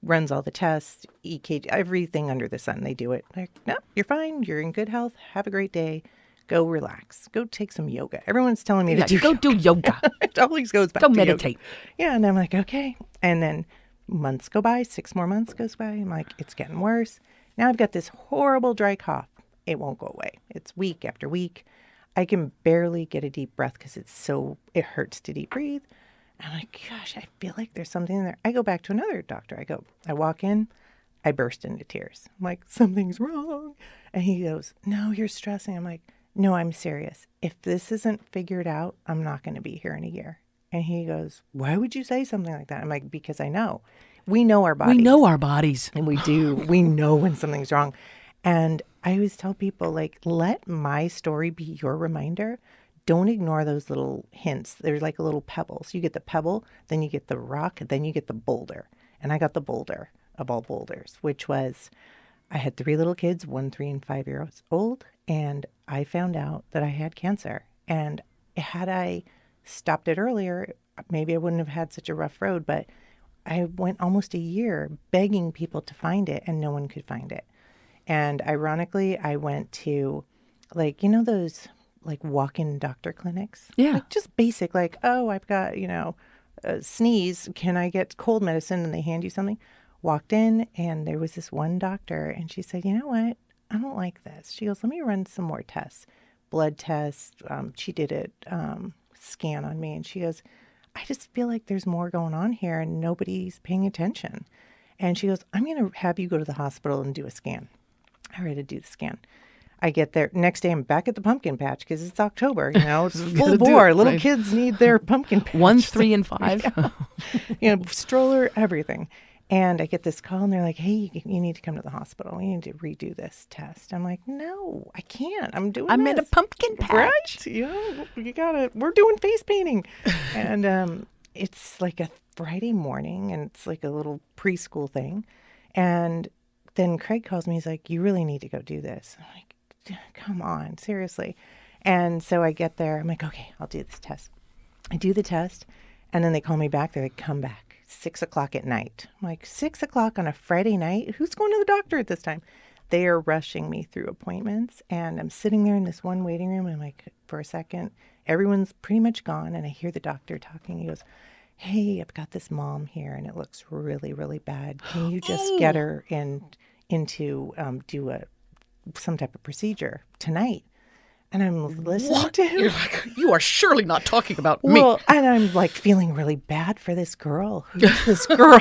[SPEAKER 2] runs all the tests, EKG, everything under the sun. They do it. Like, no, you're fine. You're in good health. Have a great day. Go relax. Go take some yoga. Everyone's telling me to do
[SPEAKER 1] Go
[SPEAKER 2] yoga.
[SPEAKER 1] do yoga.
[SPEAKER 2] It always goes back
[SPEAKER 1] Go
[SPEAKER 2] to
[SPEAKER 1] meditate.
[SPEAKER 2] yoga. Yeah, and I'm like, okay. And then months go by, 6 more months goes by. I'm like, it's getting worse. Now I've got this horrible dry cough. It won't go away. It's week after week. I can barely get a deep breath because it hurts to deep breathe. I'm like, gosh, I feel like there's something in there. I go back to another doctor. I walk in, I burst into tears. I'm like, something's wrong. And he goes, no, you're stressing. I'm like, no, I'm serious. If this isn't figured out, I'm not going to be here in a year. And he goes, why would you say something like that? I'm like, because I know. We know our bodies.
[SPEAKER 1] We know our bodies.
[SPEAKER 2] And we do. We know when something's wrong. And I always tell people, like, let my story be your reminder. Don't ignore those little hints. They're like little pebbles. You get the pebble, then you get the rock, then you get the boulder. And I got the boulder of all boulders, which was I had 3 little kids, 1, 3, and 5 years old. And I found out that I had cancer. And had I stopped it earlier, maybe I wouldn't have had such a rough road. But I went almost a year begging people to find it, and no one could find it. And ironically, I went to, like, those like walk-in doctor clinics.
[SPEAKER 1] Yeah.
[SPEAKER 2] Like just basic, like, oh, I've got, a sneeze. Can I get cold medicine? And they hand you something. Walked in and there was this one doctor and she said, you know what? I don't like this. She goes, let me run some more tests, blood tests. She did a scan on me and she goes, I just feel like there's more going on here and nobody's paying attention. And she goes, I'm going to have you go to the hospital and do a scan. I ready to do the scan. I get there. Next day, I'm back at the pumpkin patch because it's October. It's full bore. Little kids need their pumpkin patch.
[SPEAKER 1] 1, 3, and 5.
[SPEAKER 2] Yeah. Stroller, everything. And I get this call, and they're like, hey, you need to come to the hospital. You need to redo this test. I'm like, no, I can't. I'm doing
[SPEAKER 1] I'm
[SPEAKER 2] this.
[SPEAKER 1] at a pumpkin patch.
[SPEAKER 2] Right? You got to. We're doing face painting. And it's like a Friday morning, and it's like a little preschool thing. And then Craig calls me. He's like, you really need to go do this. I'm like, come on, seriously. And so I get there. I'm like, okay, I'll do this test. I do the test. And then they call me back. They're like, come back 6:00 at night. I'm like, 6:00 on a Friday night? Who's going to the doctor at this time? They are rushing me through appointments. And I'm sitting there in this one waiting room. And I'm like, for a second, everyone's pretty much gone. And I hear the doctor talking. He goes, hey, I've got this mom here. And it looks really, really bad. Can you just get her into do some type of procedure tonight? And I'm listening to him.
[SPEAKER 1] You're like, you are surely not talking about
[SPEAKER 2] me. And I'm like feeling really bad for this girl. Who's this girl?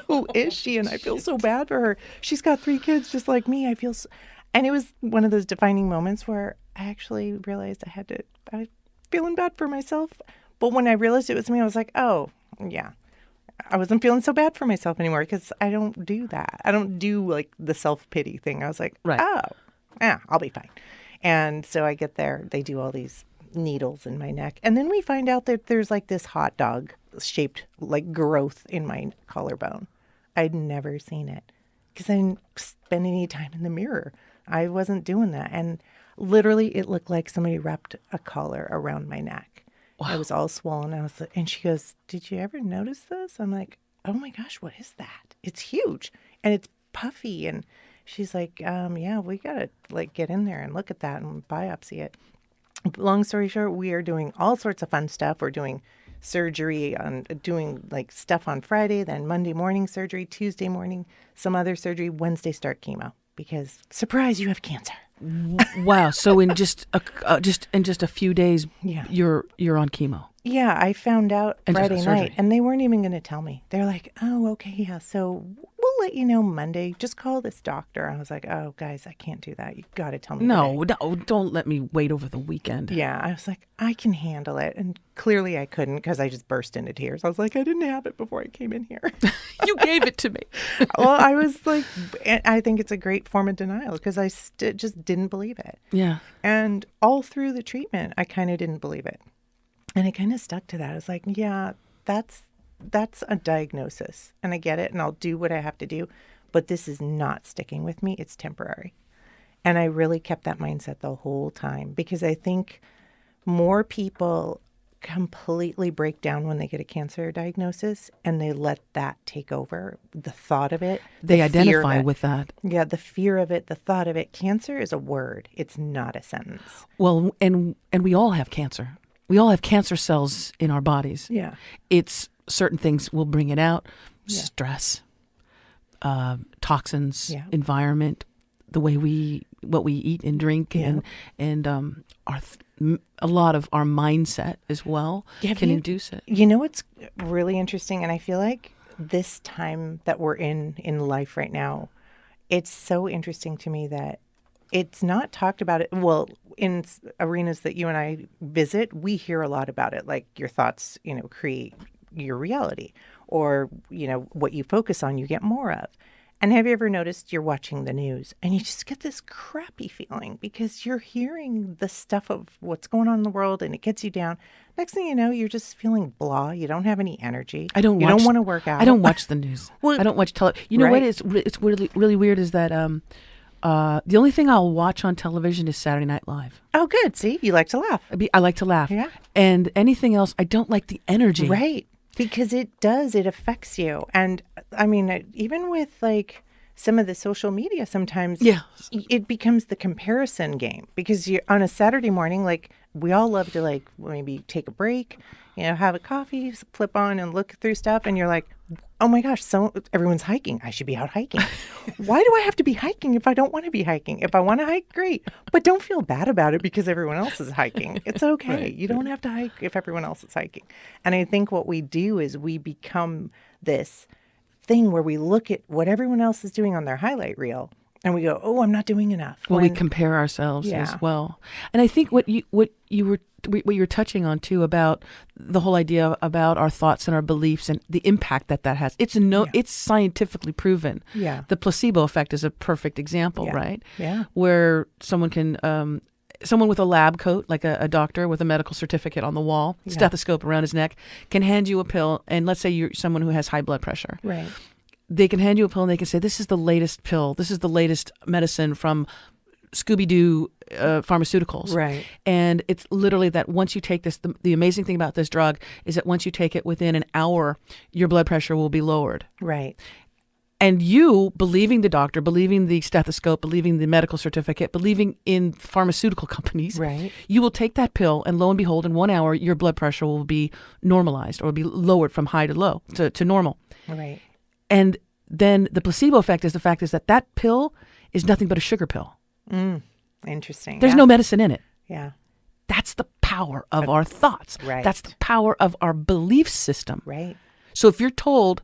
[SPEAKER 2] Who is she? And I feel so bad for her. She's got 3 kids just like me. And it was one of those defining moments where I actually realized I was feeling bad for myself. But when I realized it was me, I was like, oh, yeah. I wasn't feeling so bad for myself anymore because I don't do that. I don't do like the self-pity thing. I was like,
[SPEAKER 1] right.
[SPEAKER 2] Oh, yeah, I'll be fine. And so I get there. They do all these needles in my neck. And then we find out that there's like this hot dog shaped like growth in my collarbone. I'd never seen it because I didn't spend any time in the mirror. I wasn't doing that. And literally it looked like somebody wrapped a collar around my neck. Wow. I was all swollen. And she goes, did you ever notice this? I'm like, oh my gosh, what is that? It's huge and it's puffy. And she's like, yeah, we got to like get in there and look at that and biopsy it. Long story short, we are doing all sorts of fun stuff. We're doing surgery doing like stuff on Friday, then Monday morning surgery, Tuesday morning, some other surgery, Wednesday start chemo because surprise, you have cancer.
[SPEAKER 1] Wow. So in just a few days,
[SPEAKER 2] yeah.
[SPEAKER 1] you're on chemo.
[SPEAKER 2] Yeah, I found out Friday night, and they weren't even going to tell me. They're like, oh, okay, yeah, so we'll let you know Monday. Just call this doctor. I was like, oh, guys, I can't do that. You got to tell me
[SPEAKER 1] No, don't let me wait over the weekend.
[SPEAKER 2] Yeah, I was like, I can handle it. And clearly I couldn't because I just burst into tears. I was like, I didn't have it before I came in here.
[SPEAKER 1] You gave it to me.
[SPEAKER 2] Well, I was like, I think it's a great form of denial because I just didn't believe it.
[SPEAKER 1] Yeah.
[SPEAKER 2] And all through the treatment, I kind of didn't believe it. And I kind of stuck to that. I was like, yeah, that's a diagnosis. And I get it. And I'll do what I have to do. But this is not sticking with me. It's temporary. And I really kept that mindset the whole time because I think more people completely break down when they get a cancer diagnosis and they let that take over the thought of it.
[SPEAKER 1] They
[SPEAKER 2] the fear of
[SPEAKER 1] identify
[SPEAKER 2] it.
[SPEAKER 1] with that.
[SPEAKER 2] Yeah, the fear of it, the thought of it. Cancer is a word. It's not a sentence.
[SPEAKER 1] Well, and we all have cancer. We all have cancer cells in our bodies.
[SPEAKER 2] Yeah.
[SPEAKER 1] It's certain things will bring it out. Stress, toxins, environment, the way what we eat and drink, and a lot of our mindset as well can induce it.
[SPEAKER 2] You know what's really interesting, and I feel like this time that we're in life right now, it's so interesting to me that it's not talked about it. Well, in arenas that you and I visit, we hear a lot about it, like your thoughts, create your reality, or, what you focus on, you get more of. And have you ever noticed you're watching the news and you just get this crappy feeling because you're hearing the stuff of what's going on in the world and it gets you down. Next thing you know, you're just feeling blah. You don't have any energy. You don't want to work out.
[SPEAKER 1] I don't watch the news. Well, I don't watch television. You know what? It's really, really weird is that the only thing I'll watch on television is Saturday Night Live.
[SPEAKER 2] Oh, good. See, you like to laugh.
[SPEAKER 1] I like to laugh.
[SPEAKER 2] Yeah.
[SPEAKER 1] And anything else, I don't like the energy.
[SPEAKER 2] Right. Because it affects you. And I mean, even with like some of the social media, sometimes it becomes the comparison game because you're on a Saturday morning, like we all love to like maybe take a break, have a coffee, flip on and look through stuff. And you're like, oh my gosh, so everyone's hiking. I should be out hiking. Why do I have to be hiking if I don't want to be hiking? If I want to hike, great. But don't feel bad about it because everyone else is hiking. It's okay. Right. You don't have to hike if everyone else is hiking. And I think what we do is we become this thing where we look at what everyone else is doing on their highlight reel and we go, oh, I'm not doing enough.
[SPEAKER 1] Well, we compare ourselves as well. And I think what you were touching on too about the whole idea about our thoughts and our beliefs and the impact that has. It's scientifically proven.
[SPEAKER 2] Yeah.
[SPEAKER 1] The placebo effect is a perfect example, right?
[SPEAKER 2] Yeah.
[SPEAKER 1] Where someone can someone with a lab coat, like a doctor with a medical certificate on the wall, stethoscope around his neck, can hand you a pill. And let's say you're someone who has high blood pressure.
[SPEAKER 2] Right.
[SPEAKER 1] They can hand you a pill and they can say, this is the latest pill. This is the latest medicine from Scooby-Doo pharmaceuticals.
[SPEAKER 2] Right.
[SPEAKER 1] And it's literally that once you take this, the amazing thing about this drug is that once you take it within an hour, your blood pressure will be lowered.
[SPEAKER 2] Right.
[SPEAKER 1] And you, believing the doctor, believing the stethoscope, believing the medical certificate, believing in pharmaceutical companies,
[SPEAKER 2] right,
[SPEAKER 1] you will take that pill and lo and behold, in 1 hour, your blood pressure will be normalized or be lowered from high to low to normal.
[SPEAKER 2] Right.
[SPEAKER 1] And then the placebo effect is that pill is nothing but a sugar pill.
[SPEAKER 2] Interesting.
[SPEAKER 1] There's no medicine in it.
[SPEAKER 2] Yeah.
[SPEAKER 1] That's the power of our thoughts.
[SPEAKER 2] Right.
[SPEAKER 1] That's the power of our belief system.
[SPEAKER 2] Right.
[SPEAKER 1] So if you're told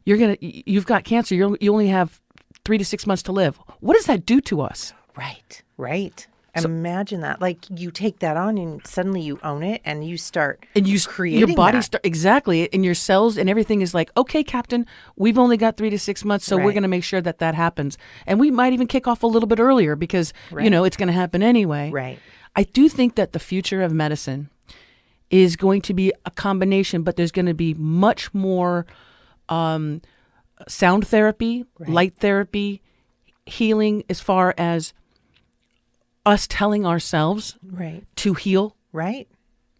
[SPEAKER 1] you've got cancer, you only have 3 to 6 months to live, what does that do to us?
[SPEAKER 2] Right. Right. Imagine that. Like you take that on and suddenly you own it and you start creating
[SPEAKER 1] your body exactly, and your cells and everything is like, okay, Captain, we've only got 3 to 6 months, so we're going to make sure that happens. And we might even kick off a little bit earlier because, it's going to happen anyway.
[SPEAKER 2] Right.
[SPEAKER 1] I do think that the future of medicine is going to be a combination, but there's going to be much more sound therapy, light therapy, healing as far as us telling ourselves to heal.
[SPEAKER 2] Right.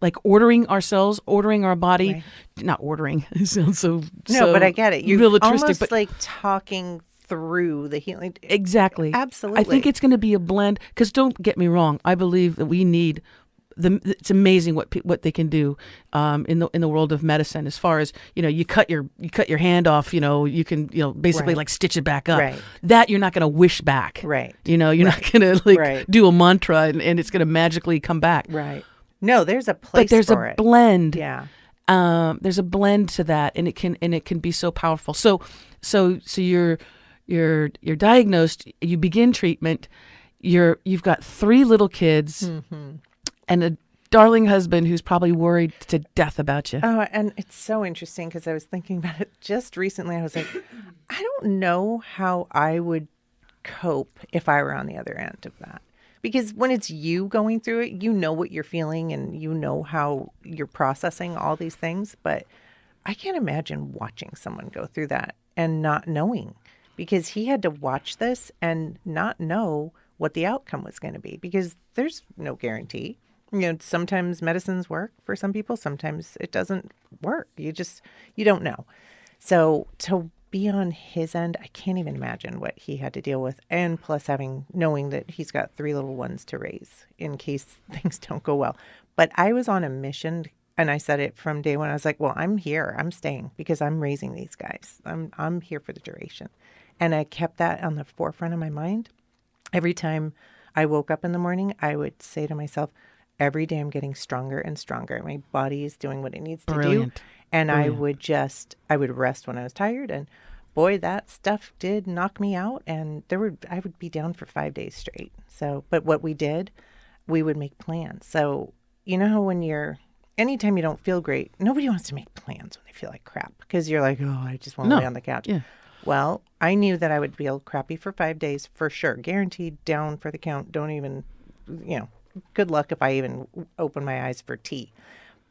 [SPEAKER 1] Like ordering ourselves, ordering our body. Not ordering. It sounds so
[SPEAKER 2] No, but I get it. You're
[SPEAKER 1] militaristic,
[SPEAKER 2] almost like talking through the healing.
[SPEAKER 1] Exactly.
[SPEAKER 2] Absolutely.
[SPEAKER 1] I think it's going to be a blend. Because don't get me wrong. I believe that we need it's amazing what they can do in the world of medicine. As far as you cut your hand off, you can basically like stitch it back up.
[SPEAKER 2] Right.
[SPEAKER 1] That you're not going to wish back.
[SPEAKER 2] Right.
[SPEAKER 1] You're not going to do a mantra and it's going to magically come back.
[SPEAKER 2] Right. No, there's a place.
[SPEAKER 1] But there's
[SPEAKER 2] for
[SPEAKER 1] a blend.
[SPEAKER 2] Yeah.
[SPEAKER 1] There's a blend to that, and it can be so powerful. So you're diagnosed. You begin treatment. You've got 3 little kids. Mm-hmm. And a darling husband who's probably worried to death about you.
[SPEAKER 2] Oh, and it's so interesting because I was thinking about it just recently. I was like, I don't know how I would cope if I were on the other end of that. Because when it's you going through it, you know what you're feeling and you know how you're processing all these things. But I can't imagine watching someone go through that and not knowing. Because he had to watch this and not know what the outcome was going to be. Because there's no guarantee. Sometimes medicines work for some people. Sometimes it doesn't work. You don't know. So to be on his end, I can't even imagine what he had to deal with. And plus knowing that he's got 3 little ones to raise in case things don't go well. But I was on a mission, and I said it from day one. I was like, well, I'm here. I'm staying because I'm raising these guys. I'm here for the duration. And I kept that on the forefront of my mind. Every time I woke up in the morning, I would say to myself, every day I'm getting stronger and stronger. My body is doing what it needs to do. And
[SPEAKER 1] Brilliant.
[SPEAKER 2] I would rest when I was tired. And boy, that stuff did knock me out. And I would be down for 5 days straight. But what we did, we would make plans. So, you know how anytime you don't feel great, nobody wants to make plans when they feel like crap because you're like, oh, I just want to lay on the couch.
[SPEAKER 1] Yeah.
[SPEAKER 2] Well, I knew that I would feel crappy for 5 days for sure. Guaranteed down for the count. Don't even, good luck if I even open my eyes for tea.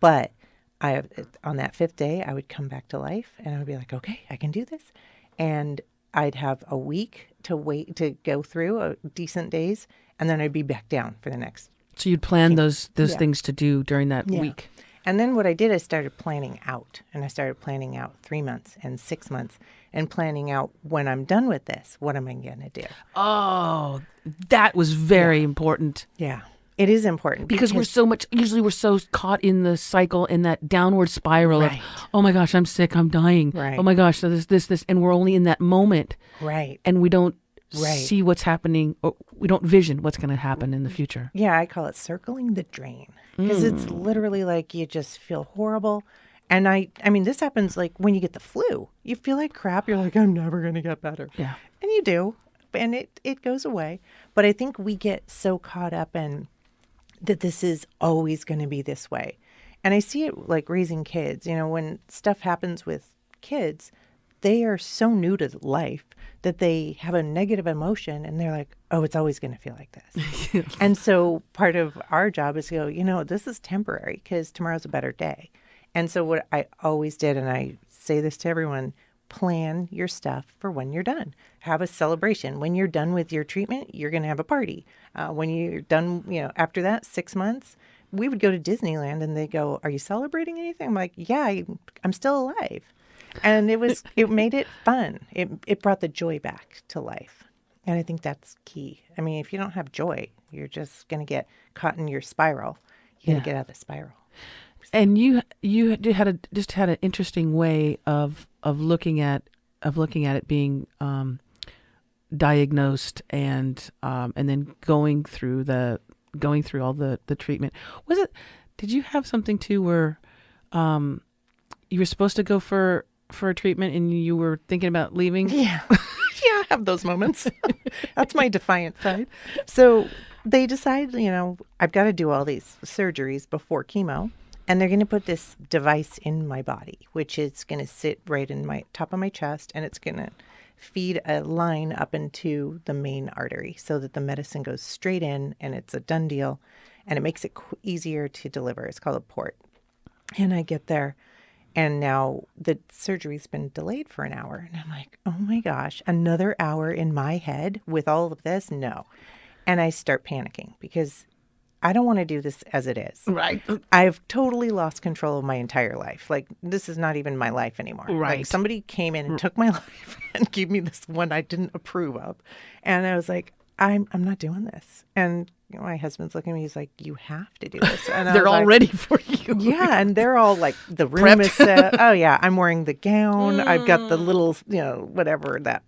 [SPEAKER 2] But on that 5th day, I would come back to life and I would be like, okay, I can do this. And I'd have a week to go through decent days. And then I'd be back down for the next.
[SPEAKER 1] So you'd plan those things to do during that week.
[SPEAKER 2] And then what I did, I started planning out. And I started planning out 3 months and 6 months and planning out when I'm done with this, what am I going to do?
[SPEAKER 1] Oh, that was very important.
[SPEAKER 2] Yeah, it is important.
[SPEAKER 1] Because we're so caught in the cycle, in that downward spiral of, oh my gosh, I'm sick, I'm dying.
[SPEAKER 2] Right.
[SPEAKER 1] Oh my gosh, so this, and we're only in that moment.
[SPEAKER 2] Right.
[SPEAKER 1] And we don't see what's happening, or we don't vision what's going to happen in the future.
[SPEAKER 2] Yeah, I call it circling the drain. Because it's literally like you just feel horrible. And I mean, this happens like when you get the flu. You feel like crap. You're like, I'm never going to get better.
[SPEAKER 1] Yeah.
[SPEAKER 2] And you do. And it goes away. But I think we get so caught up in that this is always going to be this way. And I see it like raising kids. When stuff happens with kids, they are so new to life that they have a negative emotion and they're like, oh, it's always going to feel like this. And so part of our job is to go, this is temporary because tomorrow's a better day. And so what I always did, and I say this to everyone, plan your stuff for when you're done. Have a celebration. When you're done with your treatment, you're going to have a party. When you're done, after that, 6 months, we would go to Disneyland and they go, are you celebrating anything? I'm like, yeah, I'm still alive. And it made it fun. It brought the joy back to life. And I think that's key. I mean, if you don't have joy, you're just going to get caught in your spiral. You got to get out of the spiral.
[SPEAKER 1] And you had an interesting way of looking at it being diagnosed and then going through all the treatment. Did you have something too where you were supposed to go for a treatment and you were thinking about leaving?
[SPEAKER 2] Yeah. Yeah, I have those moments. That's my defiant side. So they decide, I've got to do all these surgeries before chemo. And they're going to put this device in my body, which is going to sit right in my top of my chest, and it's going to feed a line up into the main artery so that the medicine goes straight in, and it's a done deal, and it makes it easier to deliver. It's called a port. And I get there, and now the surgery's been delayed for an hour. And I'm like, oh my gosh, another hour in my head with all of this? No. And I start panicking because I don't want to do this as it is.
[SPEAKER 1] Right.
[SPEAKER 2] I've totally lost control of my entire life. Like, this is not even my life anymore.
[SPEAKER 1] Right.
[SPEAKER 2] Like, somebody came in and took my life and gave me this one I didn't approve of. And I was like, I'm not doing this. And my husband's looking at me. He's like, you have to do this. And
[SPEAKER 1] they're all ready for you.
[SPEAKER 2] Yeah. And they're all like, the room is set. Oh, yeah. I'm wearing the gown. I've got the little, whatever, that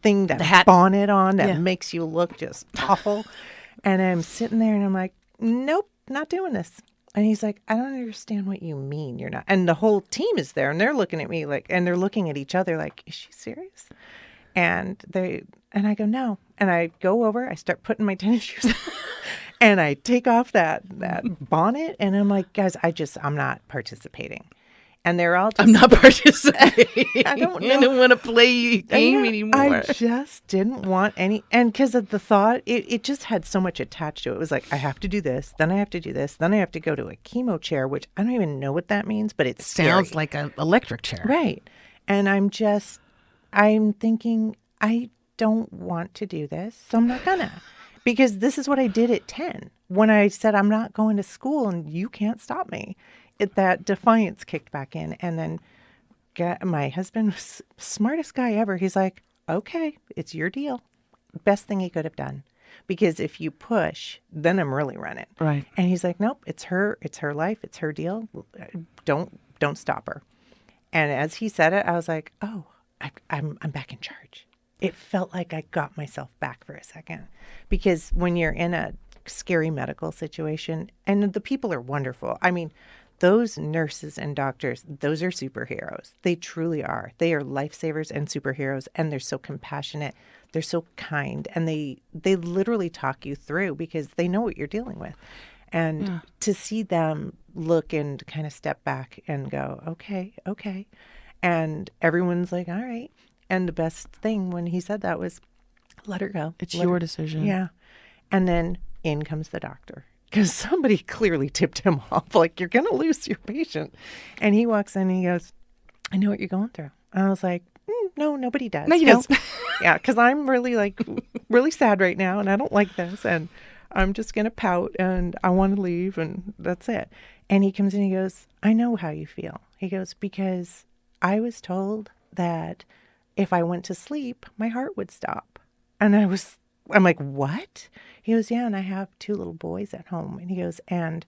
[SPEAKER 2] thing, that
[SPEAKER 1] hat
[SPEAKER 2] bonnet on that makes you look just awful. And I'm sitting there and I'm like, nope, not doing this. And he's like, I don't understand what you mean you're not. And the whole team is there and they're looking at me like, and they're looking at each other like, is she serious? And I go, no. And I go over, I start putting my tennis shoes on and I take off that bonnet and I'm like, guys, I'm not participating. And they're all just,
[SPEAKER 1] I'm not participating.
[SPEAKER 2] I don't know.
[SPEAKER 1] I don't want to play a game anymore.
[SPEAKER 2] I just didn't want any. And because of the thought, it just had so much attached to it. It was like, I have to do this, then I have to do this, then I have to go to a chemo chair, which I don't even know what that means, but it
[SPEAKER 1] sounds like an electric chair.
[SPEAKER 2] Right. And I'm thinking, I don't want to do this, so I'm not gonna. because this is what I did at 10 when I said, I'm not going to school and you can't stop me. That defiance kicked back in. And then my husband was smartest guy ever. He's like, okay, it's your deal. Best thing he could have done. Because if you push, then I'm really running.
[SPEAKER 1] Right.
[SPEAKER 2] And he's like, nope, it's her life. It's her deal. Don't stop her. And as he said it, I was like, oh, I'm back in charge. It felt like I got myself back for a second. Because when you're in a scary medical situation, and the people are wonderful. I mean, those nurses and doctors, those are superheroes. They truly are. They are lifesavers and superheroes, and they're so compassionate. They're so kind, and they literally talk you through because they know what you're dealing with. And to see them look and kind of step back and go, okay. And everyone's like, all right. And the best thing when he said that was, let her go.
[SPEAKER 1] It's your decision.
[SPEAKER 2] Yeah. And then in comes the doctor. Because somebody clearly tipped him off, like, you're going to lose your patient. And he walks in and he goes, I know what you're going through. And I was like, no, nobody does.
[SPEAKER 1] No, you don't.
[SPEAKER 2] Yeah, because I'm really sad right now, and I don't like this. And I'm just going to pout, and I want to leave, and that's it. And he comes in and he goes, I know how you feel. He goes, because I was told that if I went to sleep, my heart would stop. And I'm like, what? He goes, yeah, and I have 2 little boys at home. And he goes, and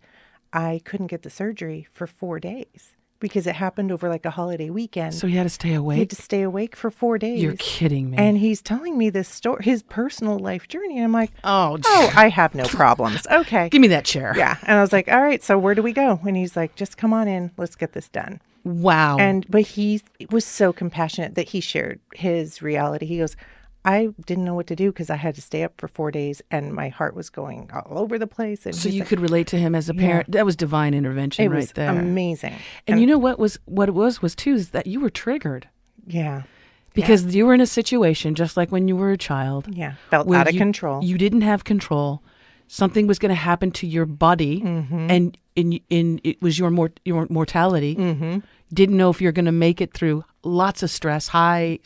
[SPEAKER 2] I couldn't get the surgery for 4 days because it happened over like a holiday weekend.
[SPEAKER 1] So he had to stay awake?
[SPEAKER 2] He had to stay awake for 4 days.
[SPEAKER 1] You're kidding me.
[SPEAKER 2] And he's telling me this story, his personal life journey. And I'm like,
[SPEAKER 1] oh,
[SPEAKER 2] I have no problems. Okay.
[SPEAKER 1] Give me that chair.
[SPEAKER 2] Yeah. And I was like, all right, so where do we go? And he's like, just come on in. Let's get this done.
[SPEAKER 1] Wow.
[SPEAKER 2] But he was so compassionate that he shared his reality. He goes, I didn't know what to do because I had to stay up for 4 days and my heart was going all over the place. And
[SPEAKER 1] so you could relate to him as a parent. Yeah. That was divine intervention right there.
[SPEAKER 2] It was amazing.
[SPEAKER 1] And you know what it was too, is that you were triggered.
[SPEAKER 2] Yeah.
[SPEAKER 1] Because you were in a situation just like when you were a child.
[SPEAKER 2] Yeah. Felt out of control.
[SPEAKER 1] You didn't have control. Something was going to happen to your body, and it was your mortality. Mm-hmm. Didn't know if you're going to make it through lots of stress, high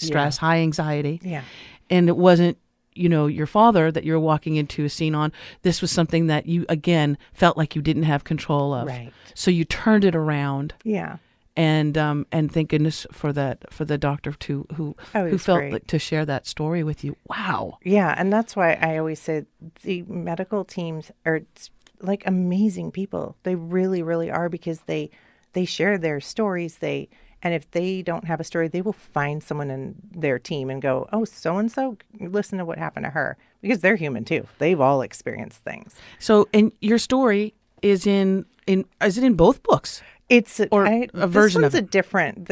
[SPEAKER 1] anxiety.
[SPEAKER 2] Yeah.
[SPEAKER 1] And it wasn't, your father that you're walking into a scene on. This was something that you, again, felt like you didn't have control of.
[SPEAKER 2] Right.
[SPEAKER 1] So you turned it around.
[SPEAKER 2] Yeah.
[SPEAKER 1] And thank goodness for the doctor too, who felt like to share that story with you. Wow.
[SPEAKER 2] Yeah, and that's why I always say the medical teams are like amazing people. They really, really are, because they share their stories. And if they don't have a story, they will find someone in their team and go, oh, so-and-so, listen to what happened to her. Because they're human too. They've all experienced things.
[SPEAKER 1] So, and your story is is it in both books?
[SPEAKER 2] It's
[SPEAKER 1] a version of
[SPEAKER 2] it. A different.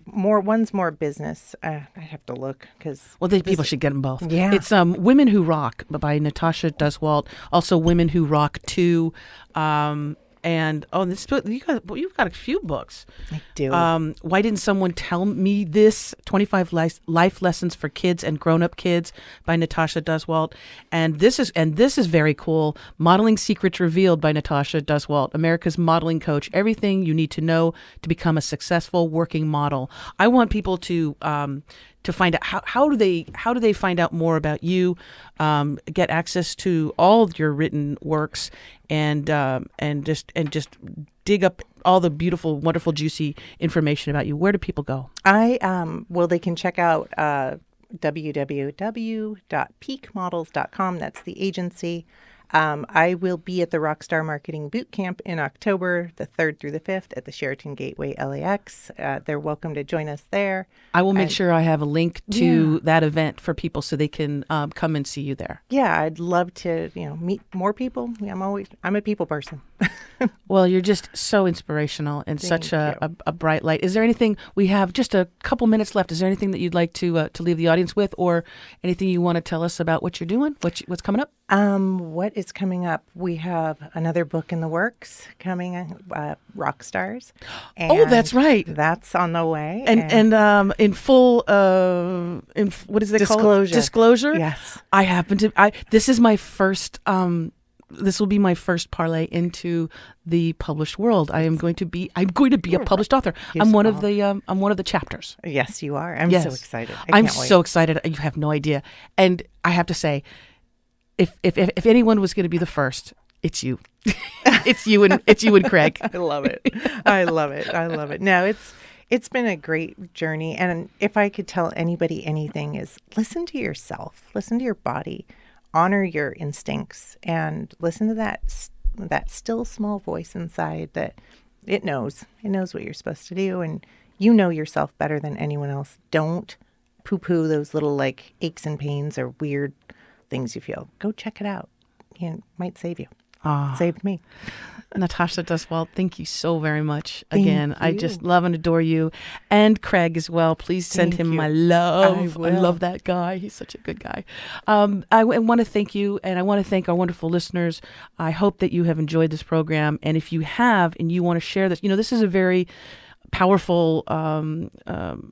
[SPEAKER 2] One's more business. I have to look because
[SPEAKER 1] people should get them both.
[SPEAKER 2] Yeah,
[SPEAKER 1] it's Women Who Rock by Natasha Duswalt. Also, Women Who Rock 2. And you've got a few books.
[SPEAKER 2] I do.
[SPEAKER 1] Why didn't someone tell me this? 25 life lessons for kids and grown-up kids by Natasha Duswalt. And this is very cool. Modeling Secrets Revealed by Natasha Duswalt, America's modeling coach. Everything you need to know to become a successful working model. I want people to find out how do they find out more about you, get access to all of your written works, and just dig up all the beautiful, wonderful, juicy information about you. Where do people go?
[SPEAKER 2] They can check out www.peakmodels.com. That's the agency. I will be at the Rockstar Marketing Bootcamp in October, the 3rd through the 5th at the Sheraton Gateway LAX. They're welcome to join us there. I will
[SPEAKER 1] make sure I have a link to that event for people so they can come and see you there.
[SPEAKER 2] Yeah, I'd love to, meet more people. I'm a people person.
[SPEAKER 1] Well, you're just so inspirational and such a bright light. Is there anything, we have just a couple minutes left. Is there anything that you'd like to leave the audience with, or anything you want to tell us about what you're doing, what's coming up?
[SPEAKER 2] What is coming up? We have another book in the works coming, Rock Stars.
[SPEAKER 1] Oh, that's right.
[SPEAKER 2] That's on the way.
[SPEAKER 1] And in full, what is it called? Disclosure.
[SPEAKER 2] Yes.
[SPEAKER 1] This is my first, this will be my first parlay into the published world. I'm going to be a published author. I'm one of the chapters.
[SPEAKER 2] Yes, you are. I'm so excited.
[SPEAKER 1] I'm so excited. You have no idea. And I have to say, if anyone was going to be the first, it's you. It's you and Craig.
[SPEAKER 2] I love it. I love it. I love it. No, it's been a great journey. And if I could tell anybody anything is listen to yourself, listen to your body, honor your instincts, and listen to that still small voice inside that it knows what you're supposed to do. And you know yourself better than anyone else. Don't poo-poo those little like aches and pains or weird things you feel. Go check it out. It might save you. Saved me.
[SPEAKER 1] Natasha Duswalt, thank you so very much. Again,
[SPEAKER 2] Thank
[SPEAKER 1] I
[SPEAKER 2] you.
[SPEAKER 1] just love and adore you. And Craig as well. Please send
[SPEAKER 2] Thank
[SPEAKER 1] him
[SPEAKER 2] you.
[SPEAKER 1] my love.
[SPEAKER 2] I
[SPEAKER 1] I
[SPEAKER 2] will.
[SPEAKER 1] love that guy. He's such a good guy. I want to thank you, and I want to thank our wonderful listeners. I hope that you have enjoyed this program. And if you have, and you want to share this, this is a very powerful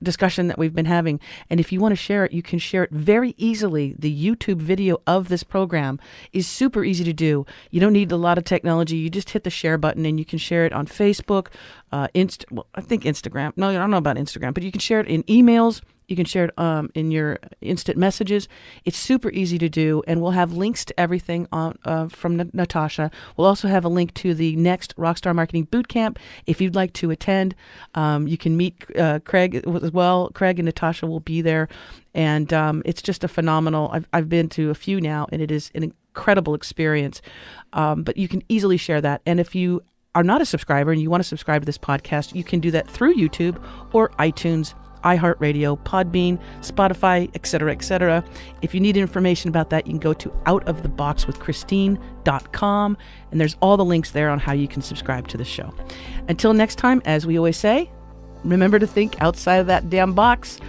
[SPEAKER 1] discussion that we've been having. And if you want to share it, you can share it very easily. The YouTube video of this program is super easy to do. You don't need a lot of technology. You just hit the share button and you can share it on Facebook, I think Instagram. No, I don't know about Instagram, but you can share it in emails. You can share it in your instant messages. It's super easy to do, and we'll have links to everything from Natasha. We'll also have a link to the next Rockstar Marketing Bootcamp. If you'd like to attend, you can meet Craig as well. Craig and Natasha will be there, and it's just a phenomenal. I've been to a few now, and it is an incredible experience. But you can easily share that, and if you are not a subscriber and you want to subscribe to this podcast, you can do that through YouTube or iTunes, iHeartRadio, Podbean, Spotify, etc., etc. If you need information about that, you can go to outoftheboxwithchristine.com, and there's all the links there on how you can subscribe to the show. Until next time, as we always say, remember to think outside of that damn box.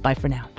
[SPEAKER 1] Bye for now.